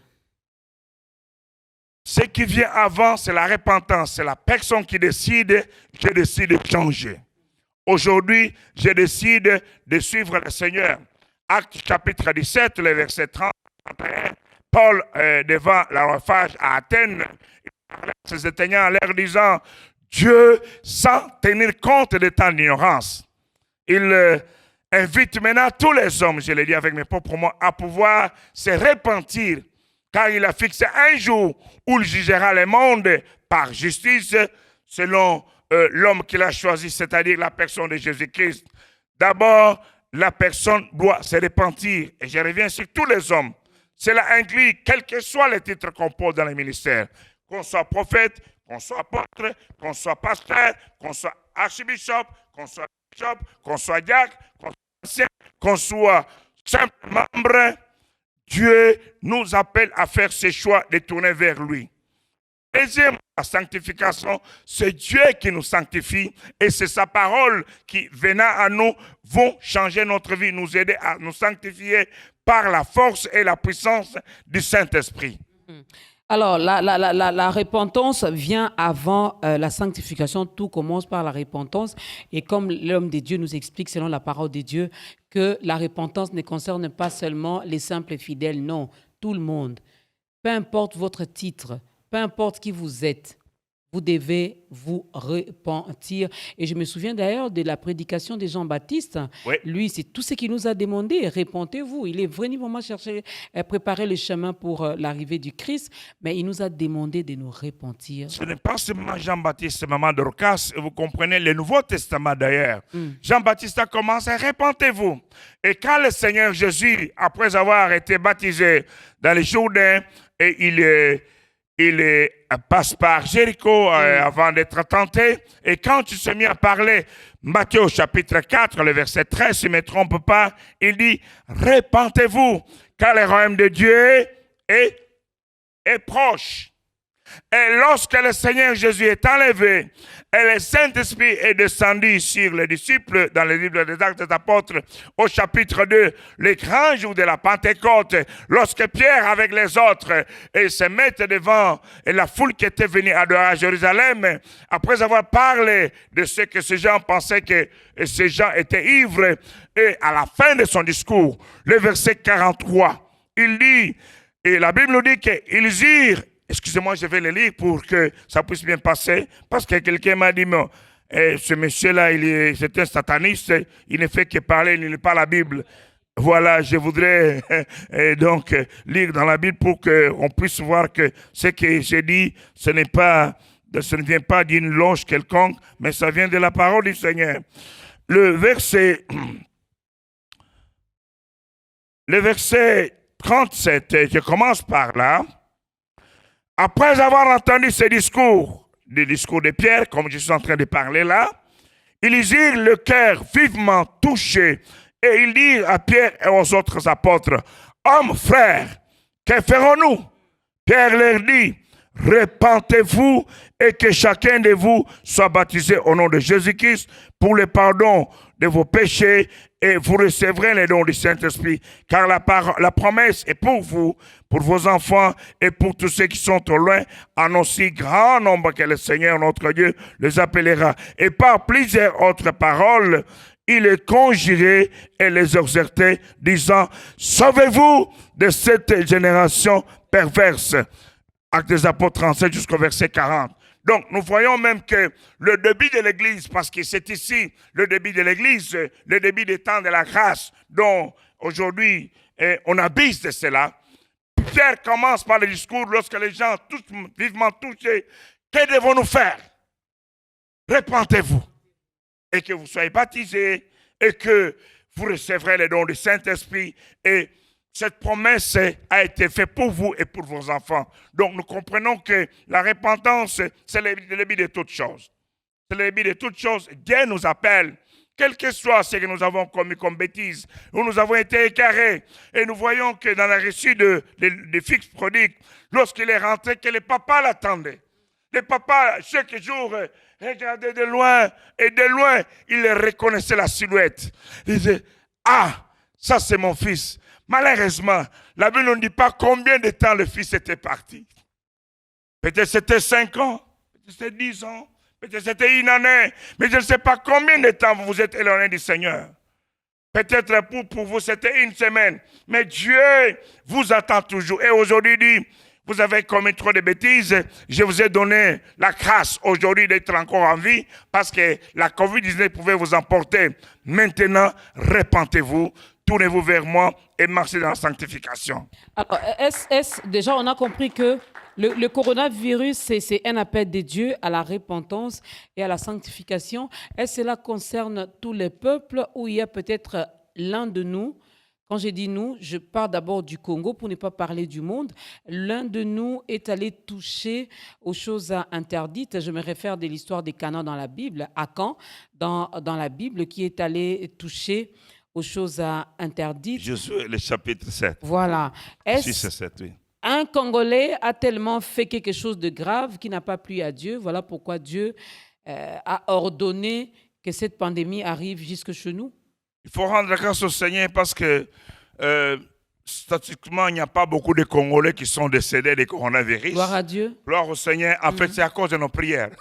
Ce qui vient avant, c'est la repentance. C'est la personne qui décide, je décide de changer. Aujourd'hui, je décide de suivre le Seigneur. Acte chapitre 17, le verset 30, Paul, devant l'aréophage à Athènes, il parlait à ses éteignants en leur disant, Dieu, sans tenir compte de ton ignorance, il invite maintenant tous les hommes, je l'ai dit avec mes propres mots, à pouvoir se repentir, car il a fixé un jour où il jugera le monde par justice, selon l'homme qu'il a choisi, c'est-à-dire la personne de Jésus-Christ. D'abord, la personne doit se repentir, et je reviens sur tous les hommes. Cela inclut, quel que soit le titre qu'on pose dans les ministères, qu'on soit prophète, qu'on soit apôtre, qu'on soit pasteur, qu'on soit archibishop, qu'on soit bishop, qu'on soit diacre, qu'on soit ancien, qu'on soit simple membre, Dieu nous appelle à faire ce choix de tourner vers lui. Deuxième, la sanctification, c'est Dieu qui nous sanctifie et c'est sa parole qui, venant à nous, vont changer notre vie, nous aider à nous sanctifier par la force et la puissance du Saint-Esprit. Alors, la repentance vient avant la sanctification. Tout commence par la repentance. Et comme l'homme de Dieu nous explique, selon la parole de Dieu, que la repentance ne concerne pas seulement les simples fidèles, non, tout le monde. Peu importe votre titre, peu importe qui vous êtes, vous devez vous repentir. Et je me souviens d'ailleurs de la prédication de Jean-Baptiste. Oui. Lui, c'est tout ce qu'il nous a demandé. Repentez-vous. Il est vraiment cherché à préparer le chemin pour l'arrivée du Christ, mais il nous a demandé de nous repentir. Ce n'est pas seulement Jean-Baptiste, c'est Maman Dorcas. Vous comprenez le Nouveau Testament d'ailleurs. Jean-Baptiste a commencé à repentez-vous. Et quand le Seigneur Jésus, après avoir été baptisé dans le Jourdain, et il passe par Jéricho avant d'être tenté. Et quand il s'est mis à parler, Matthieu au chapitre 4, le verset 13, si je ne me trompe pas, il dit « Repentez-vous, car le royaume de Dieu est proche. » Et lorsque le Seigneur Jésus est enlevé et le Saint-Esprit est descendu sur les disciples dans le livre des Actes des Apôtres au chapitre 2, le grand jour de la Pentecôte, lorsque Pierre avec les autres se mettent devant la foule qui était venue adorer à Jérusalem, après avoir parlé de ce que ces gens pensaient que ces gens étaient ivres, et à la fin de son discours, le verset 43, il dit, et la Bible nous dit qu'ils eurent excusez-moi, je vais le lire pour que ça puisse bien passer, parce que quelqu'un m'a dit, mais, ce monsieur-là, c'est un sataniste, il ne fait que parler, il ne lit pas la Bible. Voilà, je voudrais donc lire dans la Bible pour qu'on puisse voir que ce que j'ai dit, ce ne vient pas d'une loge quelconque, mais ça vient de la parole du Seigneur. Le verset 37, je commence par là. Après avoir entendu ces discours, les discours de Pierre, comme je suis en train de parler là, ils eurent le cœur vivement touché et ils dirent à Pierre et aux autres apôtres, « Hommes, frères, que ferons-nous » Pierre leur dit, « Repentez-vous et que chacun de vous soit baptisé au nom de Jésus-Christ pour le pardon de vos péchés et vous recevrez les dons du Saint-Esprit, car la promesse est pour vous, pour vos enfants et pour tous ceux qui sont au loin, en aussi grand nombre que le Seigneur notre Dieu les appellera. » Et par plusieurs autres paroles, il les conjurait et les exhortait, disant, « Sauvez-vous de cette génération perverse. » Actes des Apôtres 37 jusqu'au verset 40. Donc, nous voyons même que le début de l'Église, parce que c'est ici le début de l'Église, le début des temps de la grâce, dont aujourd'hui on abuse de cela. Pierre commence par le discours lorsque les gens, tous vivement touchés, que devons-nous faire? Repentez-vous et que vous soyez baptisés et que vous recevrez les dons du Saint-Esprit. Et cette promesse a été faite pour vous et pour vos enfants. Donc nous comprenons que la repentance, c'est le début de toutes choses. C'est le début de toutes choses. Dieu nous appelle, quel que soit ce que nous avons commis comme bêtises, où nous avons été écarés. Et nous voyons que dans le récit de fils prodigue, lorsqu'il est rentré, que le papa l'attendait. Le papa, chaque jour, regardait de loin, et de loin, il reconnaissait la silhouette. Il disait, ah, ça c'est mon fils. Malheureusement, la Bible ne dit pas combien de temps le fils était parti. Peut-être c'était 5 ans, peut-être c'était 10 ans, peut-être c'était une année, mais je ne sais pas combien de temps vous vous êtes éloigné du Seigneur. Peut-être pour vous c'était une semaine, mais Dieu vous attend toujours. Et aujourd'hui il dit, vous avez commis trop de bêtises, je vous ai donné la grâce aujourd'hui d'être encore en vie parce que la COVID-19 pouvait vous emporter. Maintenant, repentez-vous, tournez-vous vers moi et marchez dans la sanctification. Alors, déjà, on a compris que le coronavirus, c'est un appel de Dieu à la repentance et à la sanctification. Est-ce que cela concerne tous les peuples ou il y a peut-être l'un de nous? Quand je dis nous, je parle d'abord du Congo pour ne pas parler du monde. L'un de nous est allé toucher aux choses interdites. Je me réfère de l'histoire des Canaan dans la Bible, Akan dans la Bible, qui est allé toucher aux choses interdites. Josué, le chapitre 7. Voilà. 6 et 7, oui. Un Congolais a tellement fait quelque chose de grave qu'il n'a pas plu à Dieu. Voilà pourquoi Dieu a ordonné que cette pandémie arrive jusque chez nous. Il faut rendre grâce au Seigneur parce que statistiquement, il n'y a pas beaucoup de Congolais qui sont décédés du coronavirus. Gloire à Dieu. Gloire au Seigneur. En fait, c'est à cause de nos prières.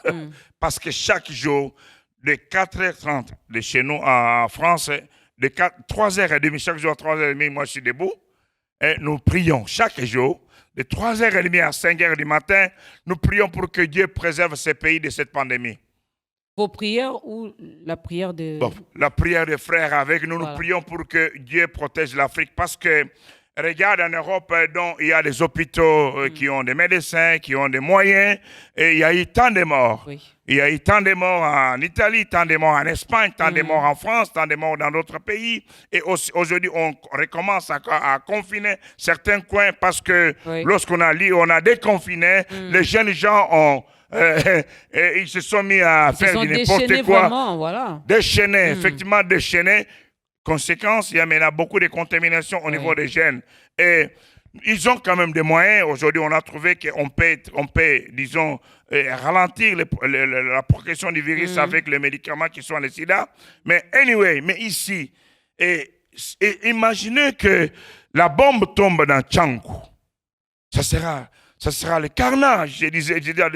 Parce que chaque jour, de 4h30 de chez nous en France, de 3h30, chaque jour à 3h30, moi je suis debout, et nous prions chaque jour, de 3h30 à 5h du matin, nous prions pour que Dieu préserve ce pays de cette pandémie. Vos prières ou la prière de... Bon, la prière des frères avec nous, voilà. Nous prions pour que Dieu protège l'Afrique parce que, regarde en Europe, donc, il y a des hôpitaux qui ont des médecins, qui ont des moyens, et il y a eu tant de morts. Oui. Il y a eu tant de morts en Italie, tant de morts en Espagne, tant de morts en France, tant de morts dans d'autres pays. Et aujourd'hui, on recommence à confiner certains coins parce que lorsqu'on a déconfiné, les jeunes gens ils se sont mis à faire n'importe quoi. Vraiment, voilà. Déchaîner, effectivement déchaîner. Conséquence, il y a maintenant beaucoup de contamination au niveau des jeunes. Et ils ont quand même des moyens. Aujourd'hui, on a trouvé qu'on peut, disons, ralentir la progression du virus avec les médicaments qui sont le sida. Mais anyway, mais ici, imaginez que la bombe tombe dans Tchankou. Ça sera le carnage. Je disais déjà,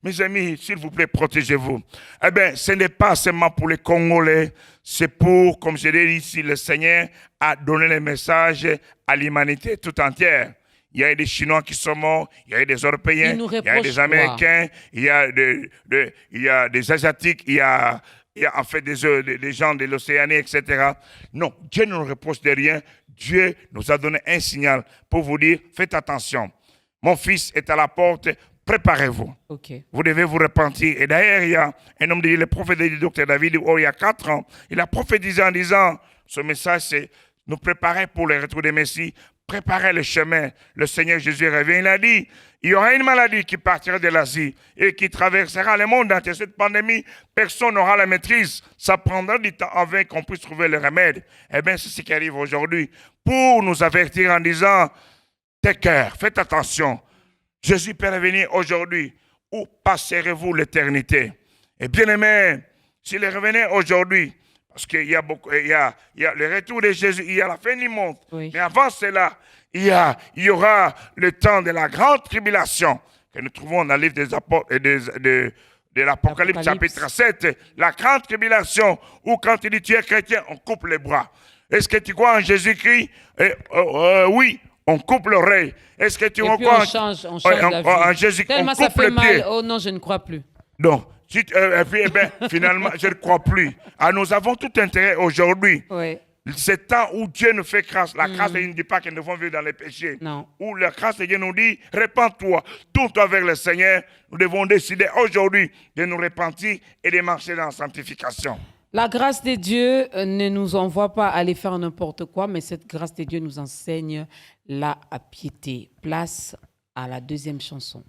mes amis, s'il vous plaît, protégez-vous. Eh bien, ce n'est pas seulement pour les Congolais, c'est pour, comme je l'ai dit ici, le Seigneur a donné le message à l'humanité tout entière. il y a des Chinois qui sont morts, il y a des Européens, Ils nous il y a des reprochent Américains, il y a des Asiatiques, il y a en fait des gens de l'Océanie, etc. Non, Dieu ne nous reproche de rien. Dieu nous a donné un signal pour vous dire, faites attention. Mon fils est à la porte, préparez-vous. OK. Vous devez vous repentir. Et d'ailleurs, il y a un homme, le prophète du docteur David, il y a 4 ans, il a prophétisé en disant, ce message, c'est nous préparer pour le retour des Messie, préparer le chemin. Le Seigneur Jésus revient, il a dit, il y aura une maladie qui partira de l'Asie et qui traversera le monde entier. Cette pandémie, personne n'aura la maîtrise. Ça prendra du temps avant qu'on puisse trouver le remède. Eh bien, c'est ce qui arrive aujourd'hui. Pour nous avertir en disant, tes cœurs, faites attention. Jésus peut revenir aujourd'hui. Où passerez-vous l'éternité? Et bien aimé, s'il revenait aujourd'hui, parce qu'il y a le retour de Jésus, il y a la fin du monde. Oui. Mais avant cela, il y aura le temps de la grande tribulation que nous trouvons dans le livre des apôtres et de l'Apocalypse chapitre 7. La grande tribulation où quand il dit tu es chrétien, on coupe les bras. Est-ce que tu crois en Jésus-Christ? Oui, on coupe l'oreille. Est-ce que tu crois on change en Jésus-Christ? Tellement On ça coupe fait les pieds. mal. Oh non, je ne crois plus. Non. Et puis, finalement, je ne crois plus. Ah, nous avons tout intérêt aujourd'hui. Oui. C'est temps où Dieu nous fait grâce. La grâce de Dieu ne dit pas que nous devons vivre dans les péchés. Non. Où la grâce de Dieu nous dit, répands-toi, tourne-toi vers le Seigneur. Nous devons décider aujourd'hui de nous repentir et de marcher dans la sanctification. La grâce de Dieu ne nous envoie pas aller faire n'importe quoi, mais cette grâce de Dieu nous enseigne la piété. Place à la deuxième chanson.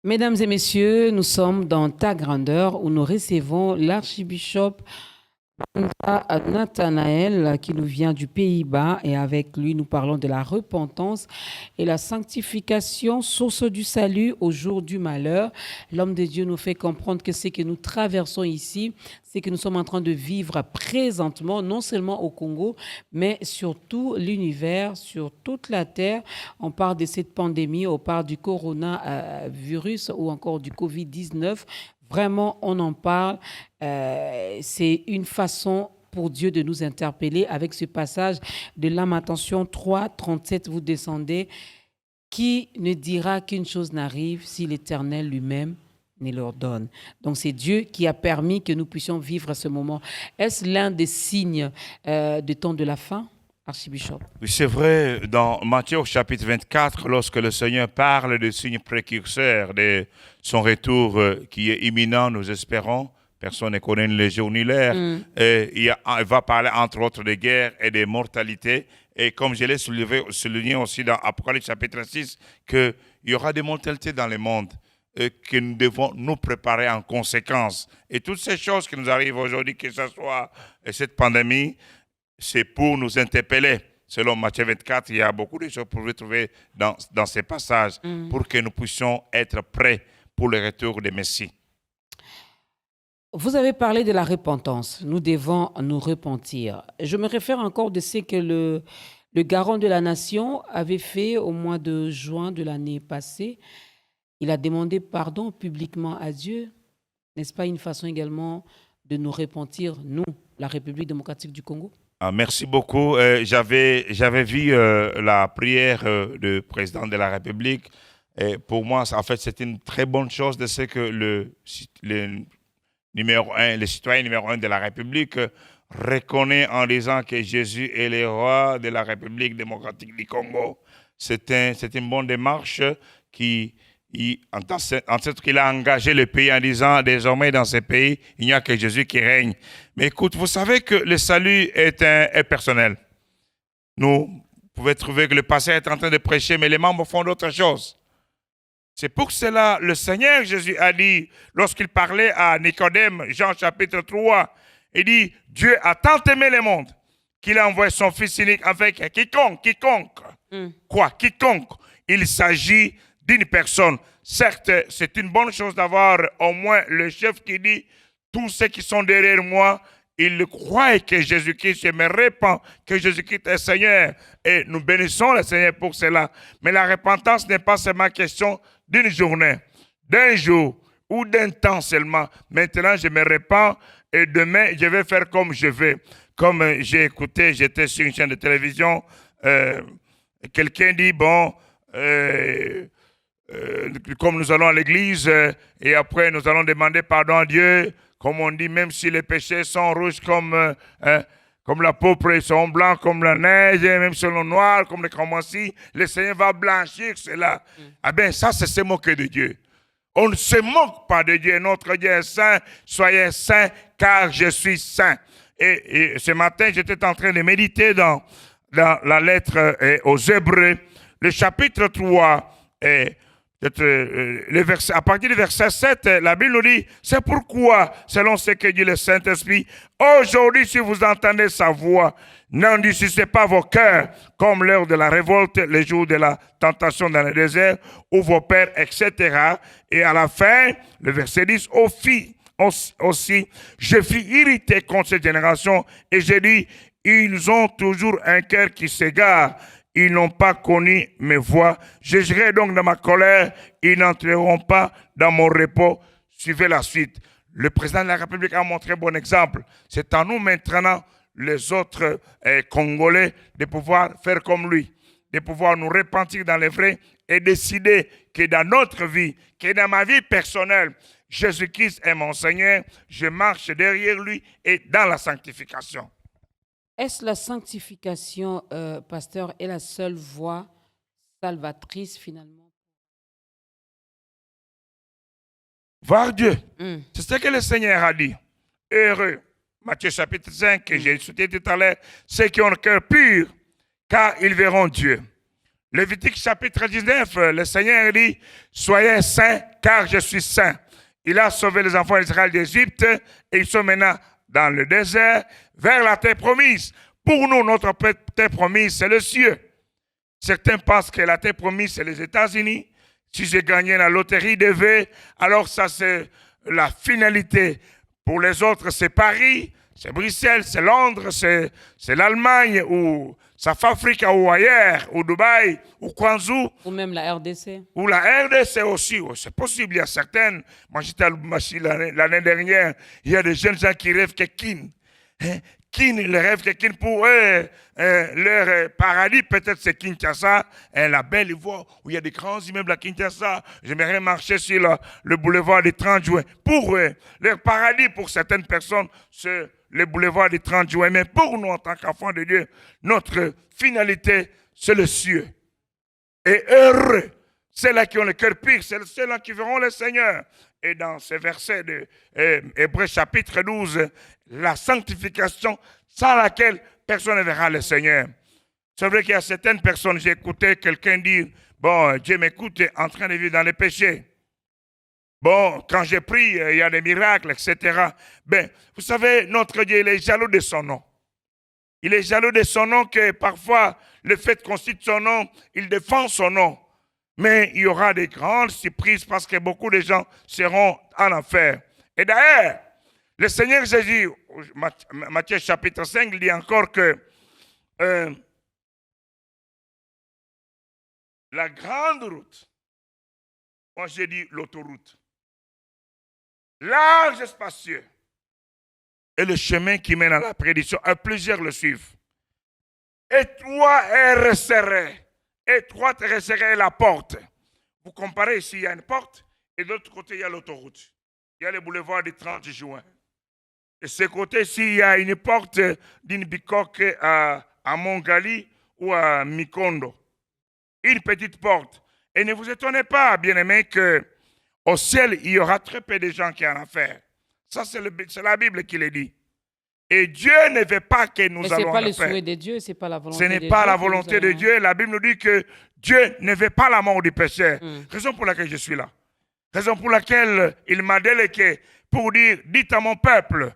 Mesdames et messieurs, nous sommes dans ta grandeur où nous recevons l'archibishop Nathanaël qui nous vient du Pays-Bas et avec lui nous parlons de la repentance et la sanctification, source du salut au jour du malheur. L'homme de Dieu nous fait comprendre que ce que nous traversons ici, c'est que nous sommes en train de vivre présentement, non seulement au Congo, mais sur tout l'univers, sur toute la terre. On parle de cette pandémie, on parle du coronavirus ou encore du Covid-19. Vraiment, on en parle. C'est une façon pour Dieu de nous interpeller avec ce passage de Lamentation 3, 37. Vous descendez. Qui ne dira qu'une chose n'arrive si l'Éternel lui-même ne l'ordonne? Donc, c'est Dieu qui a permis que nous puissions vivre ce moment. Est-ce l'un des signes du temps de la fin, archibishop? Oui, c'est vrai, dans Matthieu chapitre 24, lorsque le Seigneur parle de signes précurseurs de son retour qui est imminent, nous espérons, personne ne connaît le jour ni l'heure, il va parler entre autres de guerre et de mortalité. Et comme je l'ai souligné aussi dans Apocalypse chapitre 6, qu'il y aura des mortalités dans le monde et que nous devons nous préparer en conséquence. Et toutes ces choses qui nous arrivent aujourd'hui, que ce soit cette pandémie, c'est pour nous interpeller. Selon Matthieu 24, il y a beaucoup de choses pour vous trouver dans ces passages pour que nous puissions être prêts pour le retour des Messies. Vous avez parlé de la repentance. Nous devons nous repentir. Je me réfère encore de ce que le garant de la nation avait fait au mois de juin de l'année passée. Il a demandé pardon publiquement à Dieu. N'est-ce pas une façon également de nous repentir, nous, la République démocratique du Congo? Ah, merci beaucoup. J'avais vu la prière du président de la République. Et pour moi, en fait, c'est une très bonne chose de ce que le citoyen numéro 1 de la République reconnaît en disant que Jésus est le roi de la République démocratique du Congo. C'est une bonne démarche en sorte qu'il a engagé le pays en disant désormais dans ce pays, il n'y a que Jésus qui règne. Mais écoute, vous savez que le salut est personnel. Vous pouvez trouver que le pasteur est en train de prêcher, mais les membres font d'autres choses. C'est pour cela le Seigneur Jésus a dit, lorsqu'il parlait à Nicodème, Jean chapitre 3, il dit, Dieu a tant aimé le monde qu'il a envoyé son Fils unique avec quiconque. Quiconque. Il s'agit d'une personne. Certes, c'est une bonne chose d'avoir au moins le chef qui dit, tous ceux qui sont derrière moi, ils croient que Jésus-Christ, je me répands, que Jésus-Christ est Seigneur. Et nous bénissons le Seigneur pour cela. Mais la repentance n'est pas seulement question d'une journée, d'un jour ou d'un temps seulement. Maintenant, je me répands et demain, je vais faire comme je veux. Comme j'ai écouté, j'étais sur une chaîne de télévision, quelqu'un dit, comme nous allons à l'église et après nous allons demander pardon à Dieu, comme on dit, même si les péchés sont rouges comme la pourpre, ils sont blancs comme la neige, même si ils sont noirs comme les cramoisis, le Seigneur va blanchir cela. Ah bien, ça, c'est se moquer de Dieu. On ne se moque pas de Dieu. Notre Dieu est saint. Soyez saints, car je suis saint. Et ce matin, j'étais en train de méditer dans la lettre aux Hébreux, le chapitre 3, à partir du verset 7, la Bible nous dit, c'est pourquoi, selon ce que dit le Saint-Esprit, aujourd'hui, si vous entendez sa voix, n'endurcissez pas vos cœurs, comme l'heure de la révolte, le jour de la tentation dans le désert, où vos pères, etc. Et à la fin, le verset 10, aussi, je fus irrité contre cette génération, et j'ai dit, ils ont toujours un cœur qui s'égare. Ils n'ont pas connu mes voies. Je jugerai donc dans ma colère. Ils n'entreront pas dans mon repos. Suivez la suite. Le président de la République a montré un bon exemple. C'est à nous maintenant, les autres Congolais, de pouvoir faire comme lui, de pouvoir nous repentir dans les vrais et décider que dans notre vie, que dans ma vie personnelle, Jésus-Christ est mon Seigneur, je marche derrière lui et dans la sanctification. Est-ce la sanctification, pasteur, est la seule voie salvatrice finalement? Voir Dieu. C'est ce que le Seigneur a dit. Heureux, Matthieu chapitre 5, que j'ai cité tout à l'heure, ceux qui ont le cœur pur, car ils verront Dieu. Lévitique chapitre 19, le Seigneur dit, soyez saints, car je suis saint. Il a sauvé les enfants d'Israël d'Égypte et ils sont maintenant dans le désert vers la terre promise. Pour nous, notre terre promise, c'est le ciel. Certains pensent que la terre promise, c'est les États-Unis. Si j'ai gagné la loterie des V, alors ça, c'est la finalité. Pour les autres, c'est Paris, c'est Bruxelles, c'est Londres, c'est l'Allemagne, ou South Africa, ou ailleurs, ou Dubaï, ou Kwanzaa. Ou même la RDC. Ou la RDC aussi. Oh, c'est possible, il y a certaines. Moi, j'étais à Lubumbashi l'année dernière. Il y a des jeunes gens qui rêvent que Kin. Kin, ils rêvent que Kin, pour eux, leur paradis, peut-être c'est Kinshasa, la belle voie où il y a des grands immeubles à Kinshasa. J'aimerais marcher sur le boulevard des 30 juin. Pour eux, leur paradis, pour certaines personnes, c'est le boulevard des 30 juin. Mais pour nous, en tant qu'enfants de Dieu, notre finalité, c'est le ciel. Et heureux, ceux-là qui ont le cœur pur, c'est ceux-là qui verront le Seigneur. Et dans ce verset de Hébreux chapitre 12, la sanctification sans laquelle personne ne verra le Seigneur. C'est vrai qu'il y a certaines personnes, j'ai écouté quelqu'un dire, bon, Dieu m'écoute en train de vivre dans les péchés. Bon, quand j'ai prie, il y a des miracles, etc. Ben, vous savez, notre Dieu, il est jaloux de son nom. Il est jaloux de son nom que parfois, le fait qu'on cite son nom, il défend son nom. Mais il y aura des grandes surprises parce que beaucoup de gens seront en enfer. Et d'ailleurs, le Seigneur Jésus, Matthieu chapitre 5, il dit encore que la grande route, moi j'ai dit l'autoroute, large et spacieux, et le chemin qui mène à la prédiction, et plusieurs le suivent. Étroit et resserré. Étroite et resserrée la porte. Vous comparez ici, il y a une porte, et de l'autre côté, il y a l'autoroute. Il y a le boulevard du 30 juin. Et ce côté-ci, il y a une porte d'Inbicoque à Mongali ou à Mikondo. Une petite porte. Et ne vous étonnez pas, bien-aimés, qu'au ciel, il y aura très peu de gens qui en ont affaire. Ça, c'est la Bible qui le dit. Et Dieu ne veut pas que nous allons en faire. Ce n'est pas le souhait de Dieu, ce n'est pas la volonté de Dieu. Ce n'est pas la volonté de Dieu. La Bible nous dit que Dieu ne veut pas la mort du pécheur. Raison pour laquelle je suis là. Raison pour laquelle il m'a délégué pour dire, dites à mon peuple,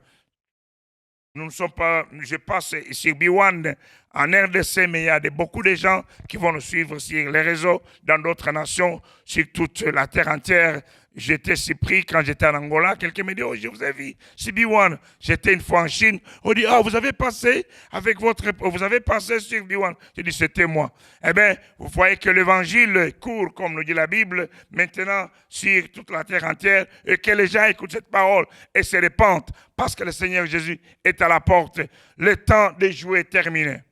nous ne sommes pas, je passe sur B1 en RDC, mais il y a beaucoup de gens qui vont nous suivre sur les réseaux, dans d'autres nations, sur toute la terre entière. J'étais surpris quand j'étais en Angola. Quelqu'un me dit, oh, je vous ai vu, CB1. J'étais une fois en Chine. On dit, oh, vous avez passé sur B1. J'ai dit, c'était moi. Eh bien, vous voyez que l'évangile court, comme nous dit la Bible, maintenant sur toute la terre entière, et que les gens écoutent cette parole et se répandent, parce que le Seigneur Jésus est à la porte. Le temps de jouer est terminé.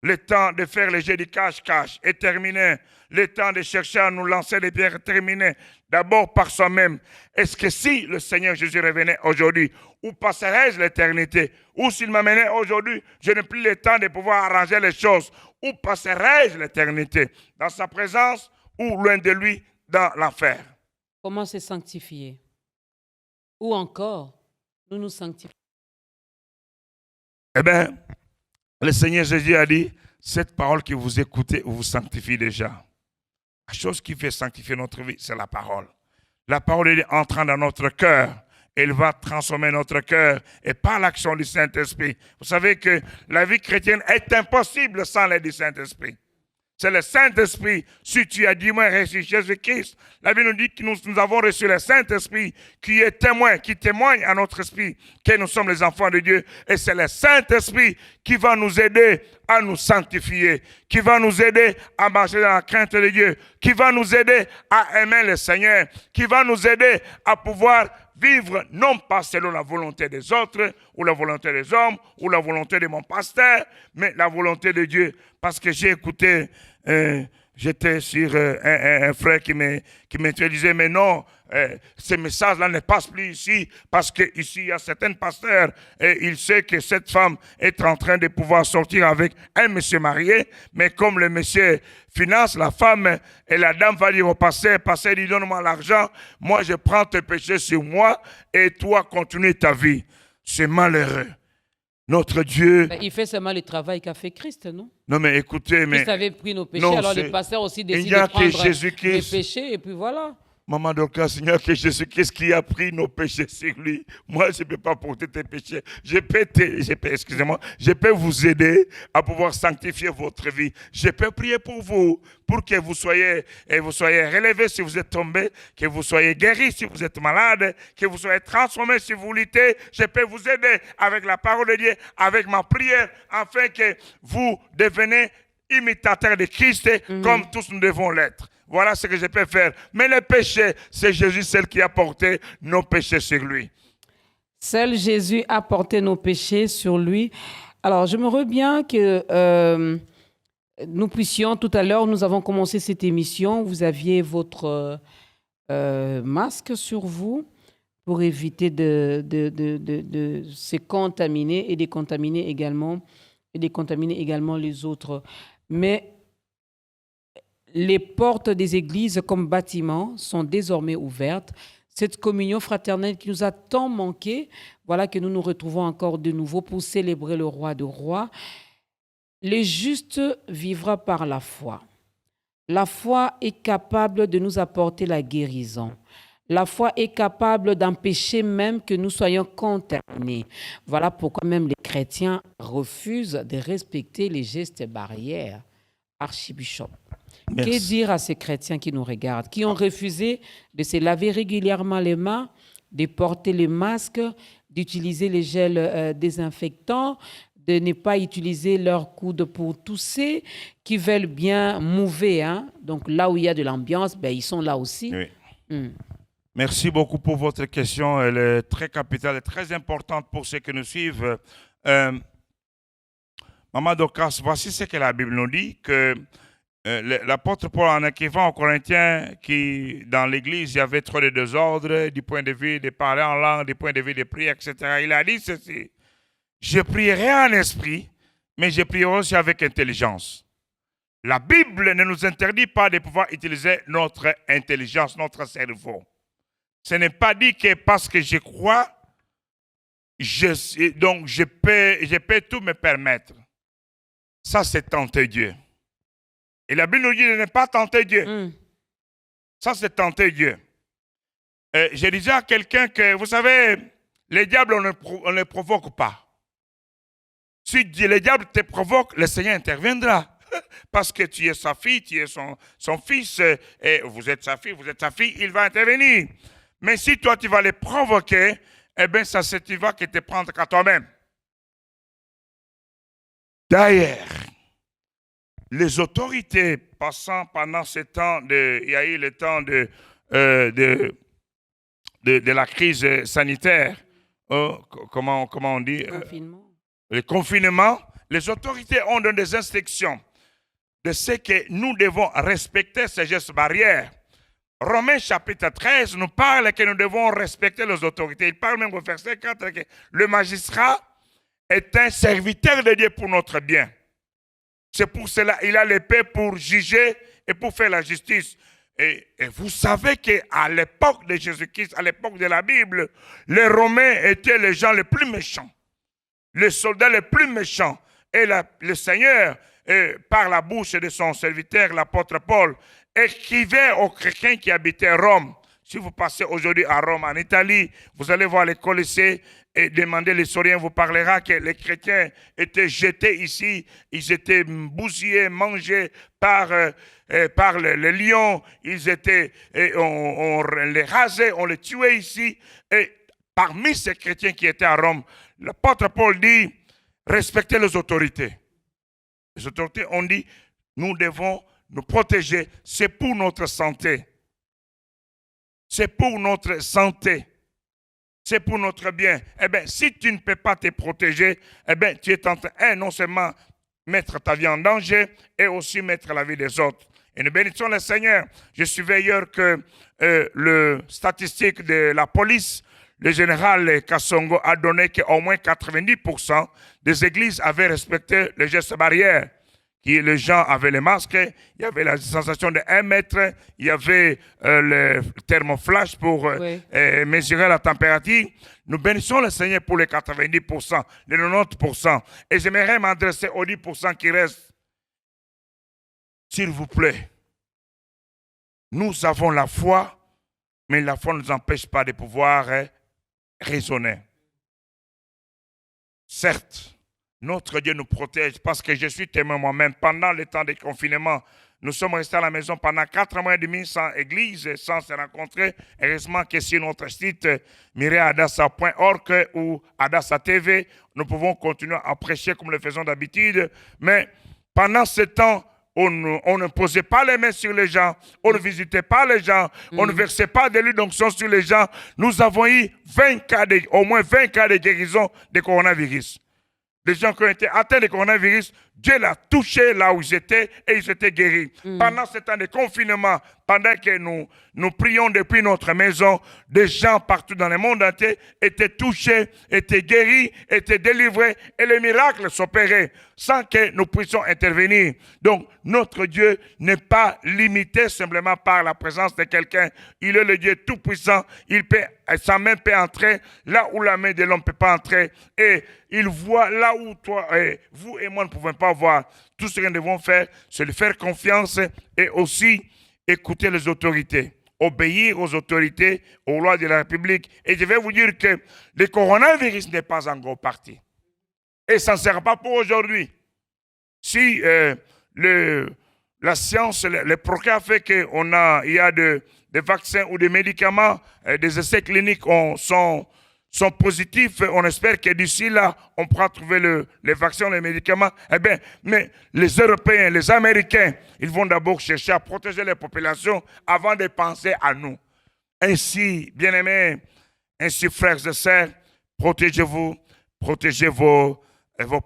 Le temps de faire les jeux du cache-cache est terminé. Le temps de chercher à nous lancer des pierres est terminé. D'abord par soi-même. Est-ce que si le Seigneur Jésus revenait aujourd'hui, où passerais-je l'éternité? Ou s'il m'amenait aujourd'hui, je n'ai plus le temps de pouvoir arranger les choses. Où passerais-je l'éternité? Dans sa présence ou loin de lui, dans l'enfer? Comment se sanctifier? Ou encore, nous nous sanctifions? Eh bien, le Seigneur Jésus a dit, cette parole que vous écoutez vous sanctifie déjà. La chose qui fait sanctifier notre vie, c'est la parole. La parole est entrant dans notre cœur. Elle va transformer notre cœur et par l'action du Saint-Esprit. Vous savez que la vie chrétienne est impossible sans l'aide du Saint-Esprit. C'est le Saint-Esprit. Si tu as dit, moi, reçu Jésus-Christ, la Bible nous dit que nous avons reçu le Saint-Esprit qui est témoin, qui témoigne à notre esprit que nous sommes les enfants de Dieu. Et c'est le Saint-Esprit qui va nous aider à nous sanctifier, qui va nous aider à marcher dans la crainte de Dieu, qui va nous aider à aimer le Seigneur, qui va nous aider à pouvoir vivre non pas selon la volonté des autres, ou la volonté des hommes, ou la volonté de mon pasteur, mais la volonté de Dieu. Parce que j'ai écouté, j'étais sur un frère qui m'introduisait, mais non, ces messages-là ne passent plus ici, parce qu'ici, il y a certains pasteurs, et il sait que cette femme est en train de pouvoir sortir avec un monsieur marié, mais comme le monsieur finance la femme, et la dame va dire au pasteur, pasteur, dit donne-moi l'argent, moi je prends tes péchés sur moi, et toi continue ta vie. C'est malheureux. Notre Dieu... Il fait seulement le travail qu'a fait Christ, non? Non mais écoutez, mais... Christ avait pris nos péchés, non, alors le pasteur aussi décide il y a de prendre que les péchés, et puis voilà. Maman Dorcas, Seigneur, que Jésus-Christ qui a pris nos péchés sur lui. Moi, je ne peux pas porter tes péchés. Je peux vous aider à pouvoir sanctifier votre vie. Je peux prier pour vous, pour que vous soyez relevés si vous êtes tombés, que vous soyez guéris si vous êtes malade, que vous soyez transformés si vous luttez. Je peux vous aider avec la parole de Dieu, avec ma prière, afin que vous deveniez imitateurs de Christ, comme tous nous devons l'être. Voilà ce que je peux faire. Mais le péché, c'est Jésus seul qui a porté nos péchés sur lui. Seul Jésus a porté nos péchés sur lui. Alors, j'aimerais bien que nous puissions, tout à l'heure, nous avons commencé cette émission, vous aviez votre masque sur vous pour éviter de se contaminer et de contaminer également les autres. Mais les portes des églises comme bâtiments sont désormais ouvertes. Cette communion fraternelle qui nous a tant manqué, voilà que nous nous retrouvons encore de nouveau pour célébrer le roi de rois. Le juste vivra par la foi. La foi est capable de nous apporter la guérison. La foi est capable d'empêcher même que nous soyons contaminés. Voilà pourquoi même les chrétiens refusent de respecter les gestes barrières. Archibishop. Merci. Que dire à ces chrétiens qui nous regardent, qui ont refusé de se laver régulièrement les mains, de porter les masques, d'utiliser les gels désinfectants, de ne pas utiliser leurs coudes pour tousser, qui veulent bien mouver. Hein? Donc là où il y a de l'ambiance, ben, ils sont là aussi. Oui. Merci beaucoup pour votre question. Elle est très capitale et très importante pour ceux qui nous suivent. Maman Dorcas, voici ce que la Bible nous dit, que l'apôtre Paul, en écrivant aux Corinthiens, qui dans l'Église, il y avait trop de désordre, du point de vue de parler en langue, du point de vue de prier, etc. Il a dit ceci: je prierai en esprit, mais je prierai aussi avec intelligence. La Bible ne nous interdit pas de pouvoir utiliser notre intelligence, notre cerveau. Ce n'est pas dit que parce que je crois, donc je peux tout me permettre. Ça, c'est tenter Dieu. Et la Bible nous dit de ne pas tenter Dieu. Ça, c'est tenter Dieu. Je disais à quelqu'un que, vous savez, les diables, on ne les provoque pas. Si le diable te provoque, le Seigneur interviendra. Parce que tu es sa fille, tu es son fils, et vous êtes sa fille, il va intervenir. Mais si toi, tu vas les provoquer, eh bien, ça, tu vas que te prendre qu'à toi-même. D'ailleurs, les autorités passant pendant ce temps, il y a eu le temps de la crise sanitaire, comment on dit? Le confinement. Les autorités ont donné des instructions de ce que nous devons respecter ces gestes barrières. Romains chapitre 13 nous parle que nous devons respecter les autorités. Il parle même au verset 4 que le magistrat est un serviteur de Dieu pour notre bien. C'est pour cela qu'il a l'épée pour juger et pour faire la justice. Et vous savez qu'à l'époque de Jésus-Christ, à l'époque de la Bible, les Romains étaient les gens les plus méchants, les soldats les plus méchants. Et le Seigneur, par la bouche de son serviteur, l'apôtre Paul, écrivait aux chrétiens qui habitaient Rome. Si vous passez aujourd'hui à Rome, en Italie, vous allez voir les Colossiens et demander, l'historien vous parlera que les chrétiens étaient jetés ici, ils étaient bousillés, mangés par les lions, on les rasait, on les tuait ici. Et parmi ces chrétiens qui étaient à Rome, l'apôtre Paul dit, respectez les autorités. Les autorités ont dit, nous devons nous protéger, c'est pour notre santé. C'est pour notre santé. c'est pour notre bien. Eh bien, si tu ne peux pas te protéger, eh bien, tu es en train, non seulement mettre ta vie en danger, et aussi mettre la vie des autres. Et nous bénissons le Seigneur. Je suis veilleur que le statistique de la police, le général Kassongo a donné qu'au moins 90% des églises avaient respecté les gestes barrières. Les gens avaient les masques, il y avait la distanciation de 1 mètre, il y avait le thermoflash pour mesurer la température. Nous bénissons le Seigneur pour les 90%, les 90%. Et j'aimerais m'adresser aux 10% qui restent. S'il vous plaît, nous avons la foi, mais la foi ne nous empêche pas de pouvoir raisonner. Certes, notre Dieu nous protège parce que je suis témoin moi-même. Pendant le temps de confinement, nous sommes restés à la maison pendant 4 mois et demi sans église, sans se rencontrer. Heureusement que sur notre site mireadassa.org ou Adassa TV, nous pouvons continuer à prêcher comme le faisons d'habitude. Mais pendant ce temps, on ne posait pas les mains sur les gens, on ne visitait pas les gens, on ne versait pas de l'huile d'onction sur les gens. Nous avons eu au moins 20 cas de guérison de coronavirus. Les gens qui ont été atteints de coronavirus, Dieu l'a touché là où ils étaient et ils étaient guéris. Pendant ce temps de confinement, pendant que nous prions depuis notre maison, des gens partout dans le monde entier étaient touchés, étaient guéris, étaient délivrés et les miracles s'opéraient sans que nous puissions intervenir. Donc, notre Dieu n'est pas limité simplement par la présence de quelqu'un. Il est le Dieu tout-puissant. Sa main peut entrer là où la main de l'homme ne peut pas entrer. Et il voit là où vous et moi ne pouvons pas voir. Tout ce que nous devons faire, c'est lui faire confiance et aussi écouter les autorités, obéir aux autorités, aux lois de la République. Et je vais vous dire que le coronavirus n'est pas encore parti. Et ça ne sert pas pour aujourd'hui. Si la science, le progrès a fait qu'il y a des vaccins ou des médicaments, des essais cliniques sont positifs, on espère que d'ici là, on pourra trouver les vaccins, les médicaments. Eh bien, mais les Européens, les Américains, ils vont d'abord chercher à protéger les populations avant de penser à nous. Ainsi, bien-aimés, ainsi, frères et sœurs, protégez-vous, protégez vos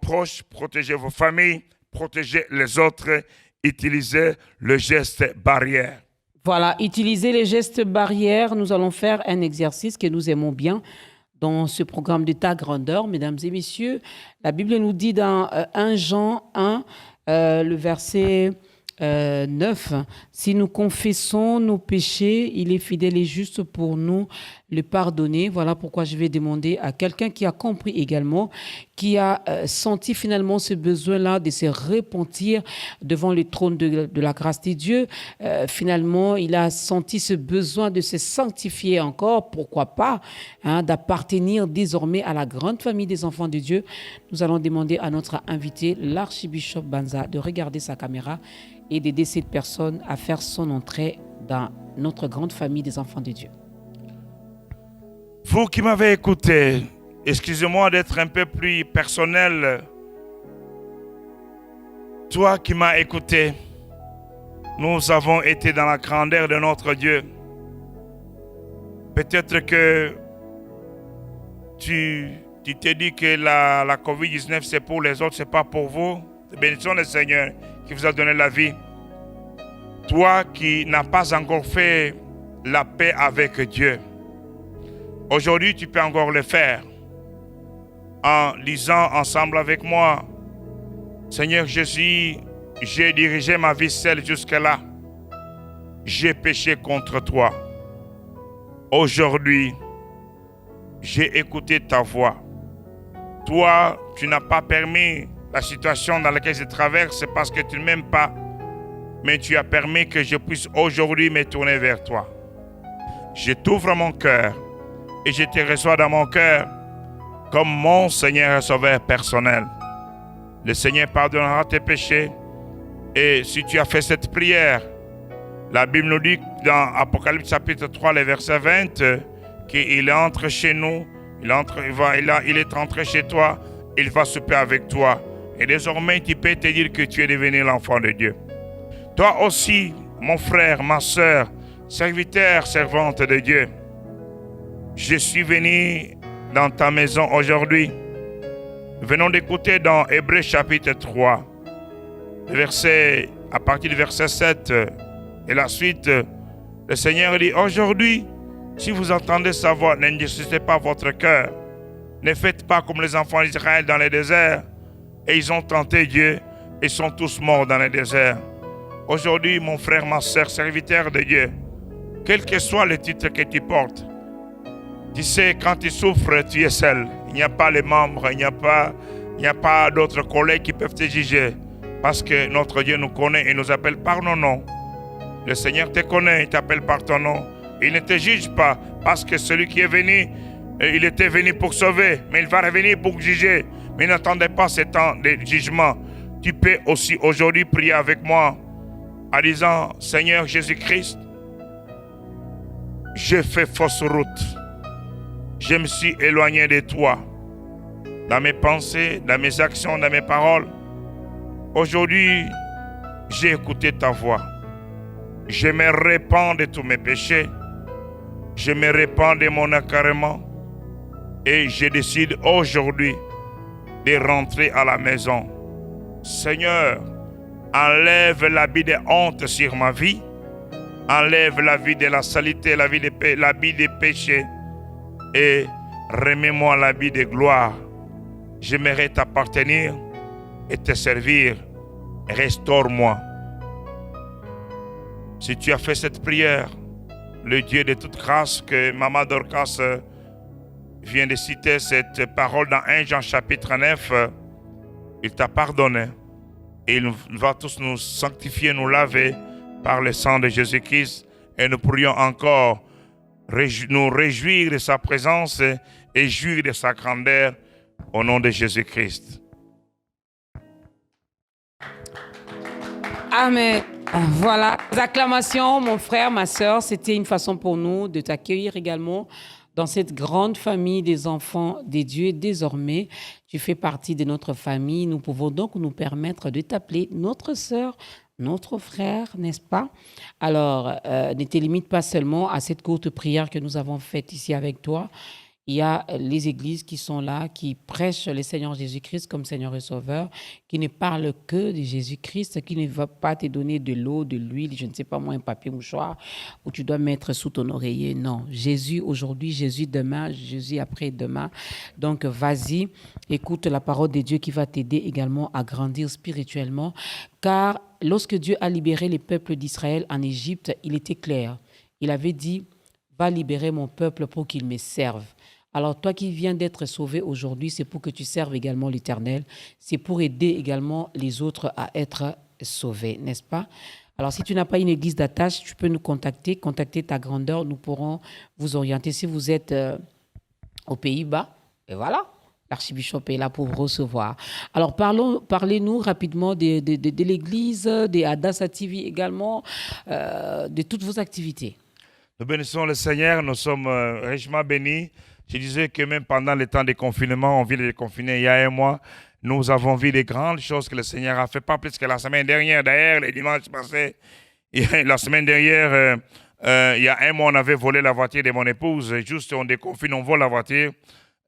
proches, protégez vos familles, protégez les autres, utilisez le geste barrière. Voilà, utilisez les gestes barrières. Nous allons faire un exercice que nous aimons bien dans ce programme de ta grandeur, mesdames et messieurs. La Bible nous dit dans 1 Jean 1, le verset 9, si nous confessons nos péchés, il est fidèle et juste pour nous le pardonner. Voilà pourquoi je vais demander à quelqu'un qui a compris également, qui a senti finalement ce besoin-là de se repentir devant le trône de la grâce de Dieu. Finalement, il a senti ce besoin de se sanctifier encore, pourquoi pas, d'appartenir désormais à la grande famille des enfants de Dieu. Nous allons demander à notre invité, l'archibishop Banza, de regarder sa caméra et d'aider cette personne à faire son entrée dans notre grande famille des enfants de Dieu. Vous qui m'avez écouté, excusez-moi d'être un peu plus personnel. Toi qui m'as écouté, nous avons été dans la grandeur de notre Dieu. Peut-être que tu t'es dit que la COVID-19 c'est pour les autres, c'est pas pour vous. Bénissons le Seigneur qui vous a donné la vie. Toi qui n'as pas encore fait la paix avec Dieu, aujourd'hui tu peux encore le faire en lisant ensemble avec moi. Seigneur Jésus, j'ai dirigé ma vie seule jusque-là. J'ai péché contre toi. Aujourd'hui, j'ai écouté ta voix. Toi, tu n'as pas permis la situation dans laquelle je traverse parce que tu ne m'aimes pas, mais tu as permis que je puisse aujourd'hui me tourner vers toi. Je t'ouvre mon cœur et je te reçois dans mon cœur comme mon Seigneur et Sauveur personnel. Le Seigneur pardonnera tes péchés et si tu as fait cette prière, la Bible nous dit dans Apocalypse chapitre 3, le verset 20, qu'il entre chez nous, il est entré chez toi, il va souper avec toi. Et désormais, tu peux te dire que tu es devenu l'enfant de Dieu. Toi aussi, mon frère, ma soeur, serviteur, servante de Dieu, je suis venu dans ta maison aujourd'hui. Venons d'écouter dans Hébreux chapitre 3, à partir du verset 7 et la suite, le Seigneur dit, aujourd'hui, si vous entendez sa voix, n'endurcissez pas votre cœur. Ne faites pas comme les enfants d'Israël dans les déserts. Et ils ont tenté Dieu et sont tous morts dans les déserts. Aujourd'hui, mon frère, ma soeur, serviteur de Dieu, quel que soit le titre que tu portes, tu sais, quand tu souffres, tu es seul. Il n'y a pas les membres, il n'y a pas d'autres collègues qui peuvent te juger. Parce que notre Dieu nous connaît et nous appelle par nos noms. Le Seigneur te connaît, il t'appelle par ton nom. Il ne te juge pas parce que celui qui est venu, il était venu pour sauver, mais il va revenir pour juger. Mais n'attendez pas ce temps de jugement. Tu peux aussi aujourd'hui prier avec moi en disant, Seigneur Jésus-Christ, j'ai fait fausse route. Je me suis éloigné de toi. Dans mes pensées, dans mes actions, dans mes paroles. Aujourd'hui, j'ai écouté ta voix. Je me répands de tous mes péchés. Je me répands de mon accarément. Et je décide aujourd'hui de rentrer à la maison. Seigneur, enlève l'habit de honte sur ma vie. Enlève l'habit de la saleté, l'habit des péchés. Et remets-moi l'habit de gloire. J'aimerais t'appartenir et te servir. Restaure-moi. Si tu as fait cette prière, le Dieu de toute grâce que Maman Dorcas vient de citer cette parole dans 1 Jean chapitre 9, il t'a pardonné et il va tous nous sanctifier, nous laver par le sang de Jésus-Christ et nous pourrions encore nous réjouir de sa présence et jouir de sa grandeur au nom de Jésus-Christ. Amen. Voilà, les acclamations, mon frère, ma sœur, c'était une façon pour nous de t'accueillir également dans cette grande famille des enfants des dieux. Désormais, tu fais partie de notre famille. Nous pouvons donc nous permettre de t'appeler notre sœur, notre frère, n'est-ce pas? Alors, ne te limite pas seulement à cette courte prière que nous avons faite ici avec toi. Il y a les églises qui sont là, qui prêchent le Seigneur Jésus-Christ comme Seigneur et Sauveur, qui ne parlent que de Jésus-Christ, qui ne va pas te donner de l'eau, de l'huile, je ne sais pas moi, un papier mouchoir, où tu dois mettre sous ton oreiller. Non, Jésus aujourd'hui, Jésus demain, Jésus après-demain. Donc, vas-y, écoute la parole de Dieu qui va t'aider également à grandir spirituellement, car lorsque Dieu a libéré les peuples d'Israël en Égypte, il était clair. Il avait dit, va libérer mon peuple pour qu'il me serve. Alors, toi qui viens d'être sauvé aujourd'hui, c'est pour que tu serves également l'Éternel. C'est pour aider également les autres à être sauvés, n'est-ce pas? Alors, si tu n'as pas une église d'attache, tu peux nous contacter ta grandeur. Nous pourrons vous orienter. Si vous êtes aux Pays-Bas, et voilà, l'archibishop est là pour vous recevoir. Alors, parlez-nous rapidement de l'église, des Adassa TV également, de toutes vos activités. Nous bénissons le Seigneur, nous sommes richement bénis. Je disais que même pendant le temps de confinement, on vit de confiner il y a un mois, nous avons vu des grandes choses que le Seigneur a fait, pas plus que la semaine dernière. D'ailleurs, les dimanches passés, la semaine dernière, il y a un mois, on avait volé la voiture de mon épouse. Juste, on déconfine, on vole la voiture.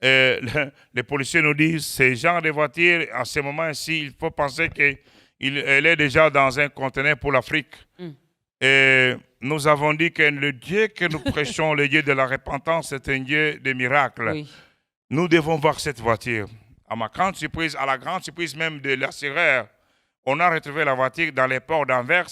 Les policiers nous disent, ce genre de voiture, à ce moment-ci, il faut penser qu'elle est déjà dans un conteneur pour l'Afrique. Et nous avons dit que le Dieu que nous prêchons, le Dieu de la repentance, c'est un Dieu de miracles. Oui. Nous devons voir cette voiture. À ma grande surprise, à la grande surprise même de l'assureur, on a retrouvé la voiture dans les ports d'Anvers,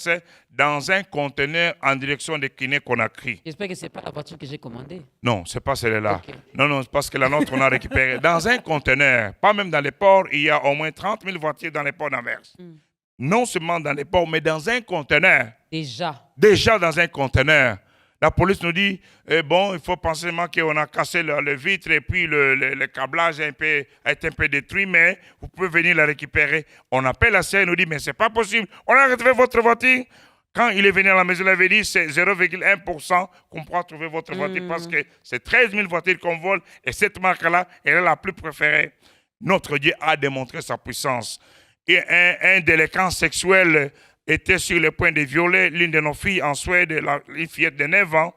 dans un conteneur en direction de Guinée-Conakry. J'espère que ce n'est pas la voiture que j'ai commandée. Non, ce n'est pas celle-là. Okay. Non, parce que la nôtre, on a récupéré. Dans un conteneur, pas même dans les ports, il y a au moins 30 000 voitures dans les ports d'Anvers. Non seulement dans les ports, mais dans un conteneur. Déjà dans un conteneur. La police nous dit, il faut penser qu'on a cassé le vitre et puis le câblage a été un peu détruit, mais vous pouvez venir la récupérer. On appelle la CA et nous dit, mais ce n'est pas possible. On a retrouvé votre voiture. Quand il est venu à la maison, il avait dit, c'est 0,1% qu'on pourra trouver votre voiture parce que c'est 13 000 voitures qu'on vole et cette marque-là, elle est la plus préférée. Notre Dieu a démontré sa puissance. Et un délinquant sexuel était sur le point de violer l'une de nos filles en Suède, une fillette de 9 ans.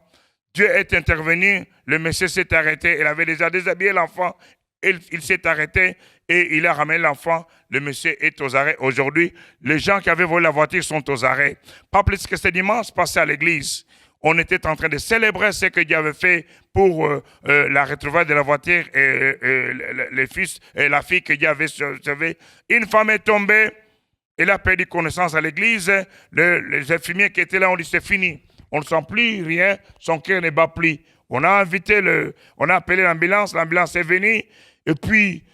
Dieu est intervenu, le monsieur s'est arrêté, il avait déjà déshabillé l'enfant, il s'est arrêté et il a ramené l'enfant. Le monsieur est aux arrêts. Aujourd'hui, les gens qui avaient volé la voiture sont aux arrêts. Pas plus que ce dimanche passé à l'église. On était en train de célébrer ce que Dieu avait fait pour la retrouvaille de la voiture et les fils et la fille que Dieu avait sauvée. Une femme est tombée, elle a perdu connaissance à l'église. Les infirmiers qui étaient là ont dit c'est fini. On ne sent plus rien, son cœur ne bat plus. On a appelé l'ambulance est venue et puis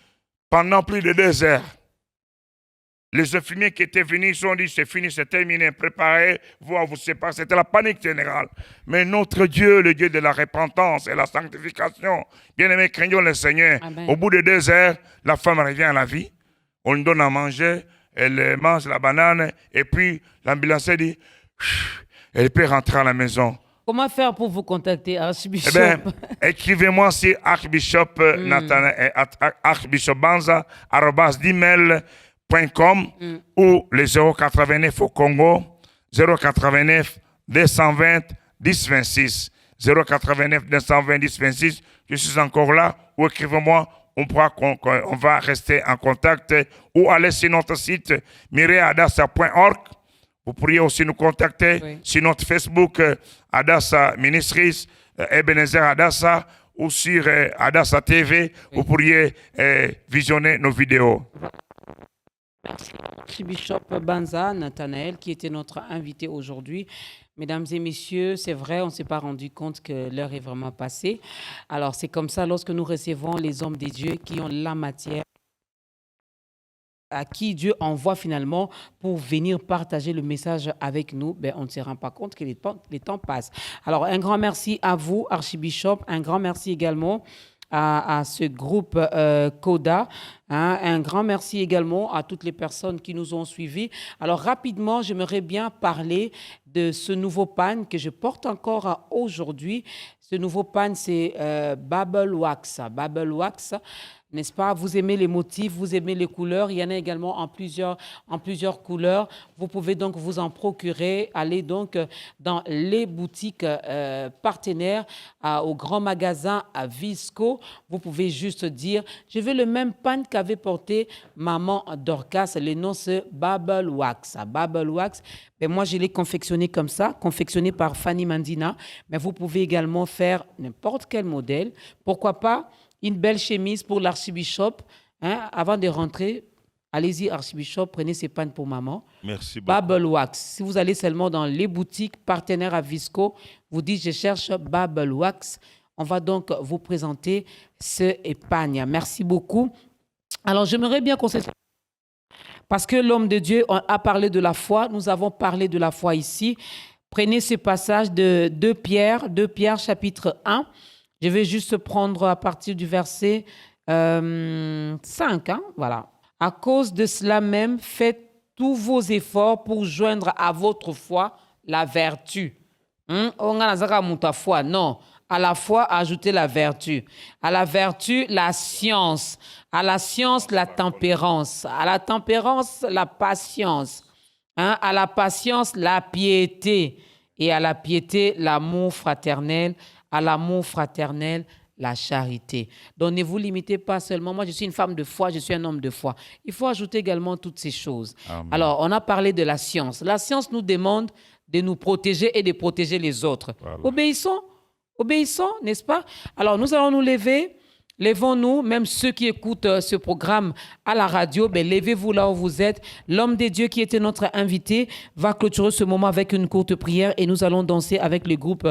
pendant plus de 2 heures, les infirmiers qui étaient venus, ils ont dit c'est fini, c'est terminé, préparez-vous à vous séparer. C'était la panique générale. Mais notre Dieu, le Dieu de la repentance et la sanctification, bien-aimés, craignons le Seigneur. Amen. Au bout de 2 heures, la femme revient à la vie. On lui donne à manger, elle mange la banane et puis l'ambulancier dit elle peut rentrer à la maison. Comment faire pour vous contacter, Archbishop? Eh bien, écrivez-moi sur Archbishop archbishopbanza@gmail.com ou le 089 au Congo, 089 220 10 26. 089 220 10 26. Je suis encore là. Ou écrivez-moi. On va rester en contact. Ou allez sur notre site mireadassa.org. Vous pourriez aussi nous contacter sur notre Facebook Adassa Ministries, Ebenezer Adassa, ou sur Adassa TV. Vous pourriez visionner nos vidéos. Merci. Archbishop Banza Nathanaël, qui était notre invité aujourd'hui. Mesdames et messieurs, c'est vrai, on ne s'est pas rendu compte que l'heure est vraiment passée. Alors, c'est comme ça, lorsque nous recevons les hommes des dieux qui ont la matière, à qui Dieu envoie finalement pour venir partager le message avec nous, ben, on ne se rend pas compte que les temps passent. Alors, un grand merci à vous, Archbishop. Un grand merci également à ce groupe CODA. Un grand merci également à toutes les personnes qui nous ont suivis. Alors, rapidement, j'aimerais bien parler de ce nouveau pan que je porte encore aujourd'hui. Ce nouveau pan, c'est Bubble Wax. Bubble Wax. N'est-ce pas? Vous aimez les motifs, vous aimez les couleurs. Il y en a également en plusieurs couleurs. Vous pouvez donc vous en procurer. Allez donc dans les boutiques partenaires, au grand magasin à Visco. Vous pouvez juste dire, je veux le même pan qu'avait porté maman Dorcas. Le nom c'est Bubble Wax. Bubble Wax. Et moi, je l'ai confectionné comme ça, confectionné par Fanny Mandina. Mais vous pouvez également faire n'importe quel modèle. Pourquoi pas une belle chemise pour l'archbishop. Avant de rentrer, allez-y, archbishop, prenez ces pannes pour maman. Merci beaucoup. Bubble Wax. Si vous allez seulement dans les boutiques partenaires à Visco, vous dites, je cherche Bubble Wax. On va donc vous présenter ce épargne. Merci beaucoup. Alors, j'aimerais bien qu'on se... Parce que l'homme de Dieu a parlé de la foi, nous avons parlé de la foi ici. Prenez ce passage de 2 Pierre chapitre 1. Je vais juste prendre à partir du verset 5. Voilà. À cause de cela même, faites tous vos efforts pour joindre à votre foi la vertu. On a foi, non. À la foi, ajoutez la vertu. À la vertu, la science. À la science, la tempérance. À la tempérance, la patience. À la patience, la piété. Et à la piété, l'amour fraternel. À l'amour fraternel, la charité. Donc, ne vous limitez pas seulement. Moi, je suis une femme de foi, je suis un homme de foi. Il faut ajouter également toutes ces choses. Amen. Alors, on a parlé de la science. La science nous demande de nous protéger et de protéger les autres. Voilà. Obéissons, n'est-ce pas? Alors, nous allons nous lever. Levons-nous, même ceux qui écoutent ce programme à la radio, ben levez-vous là où vous êtes. L'homme de Dieu qui était notre invité va clôturer ce moment avec une courte prière et nous allons danser avec le groupe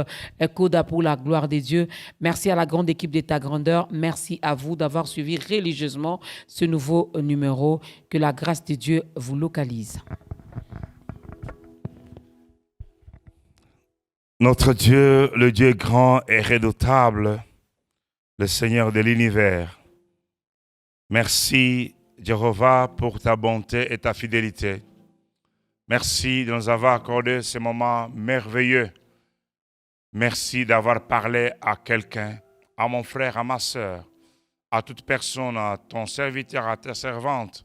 Coda pour la gloire de Dieu. Merci à la grande équipe d'État Grandeur. Merci à vous d'avoir suivi religieusement ce nouveau numéro. Que la grâce de Dieu vous localise. Notre Dieu, le Dieu grand et redoutable, le Seigneur de l'univers. Merci, Jéhovah, pour ta bonté et ta fidélité. Merci de nous avoir accordé ce moment merveilleux. Merci d'avoir parlé à quelqu'un, à mon frère, à ma sœur, à toute personne, à ton serviteur, à ta servante,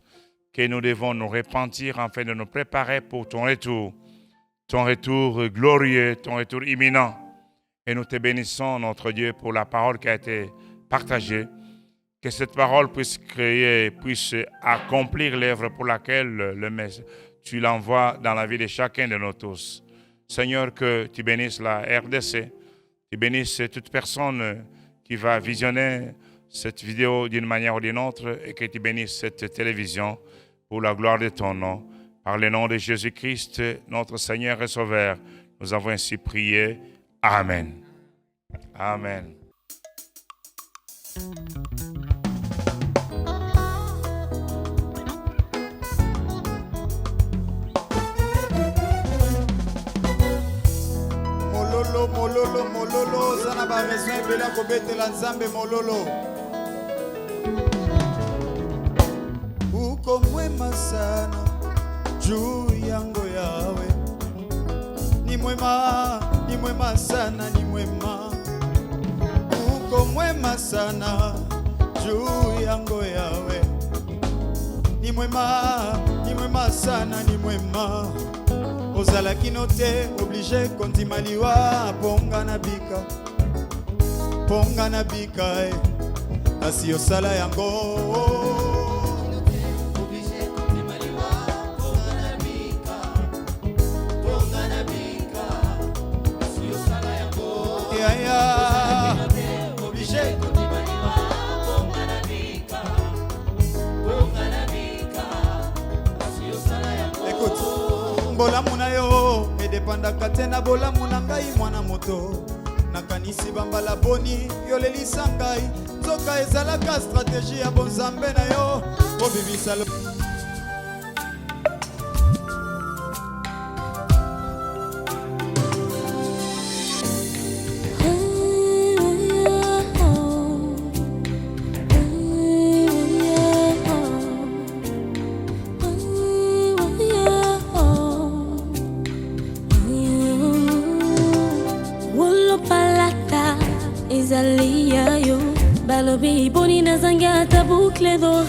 que nous devons nous repentir afin de nous préparer pour ton retour glorieux, ton retour imminent. Et nous te bénissons, notre Dieu, pour la parole qui a été partagée. Que cette parole puisse créer, puisse accomplir l'œuvre pour laquelle tu l'envoies dans la vie de chacun de nous tous. Seigneur, que tu bénisses la RDC, tu bénisses toute personne qui va visionner cette vidéo d'une manière ou d'une autre et que tu bénisses cette télévision pour la gloire de ton nom. Par le nom de Jésus-Christ, notre Seigneur et Sauveur, nous avons ainsi prié. Amen. Amen. Mololo, mololo, mololo, zana ba raison ebela kobetela nzambe mololo. Uko mwema sana juu yango yawe. Ni mwema sana, ni mwema. Uko mwema sana juu yango yawe. Ni mwema sana, ni mwema. Ozalaki no te obligé kontimaliwa ponga na bika kasi osala yango bolamu na yo edepandaka te na bolamu na ngai mwana moto nakanisi bambala boni yolelisa ngai nzoka ezalaka stratégie ya bonzambe na yo obibisa Balobi boni na zanga ta boucle d'or.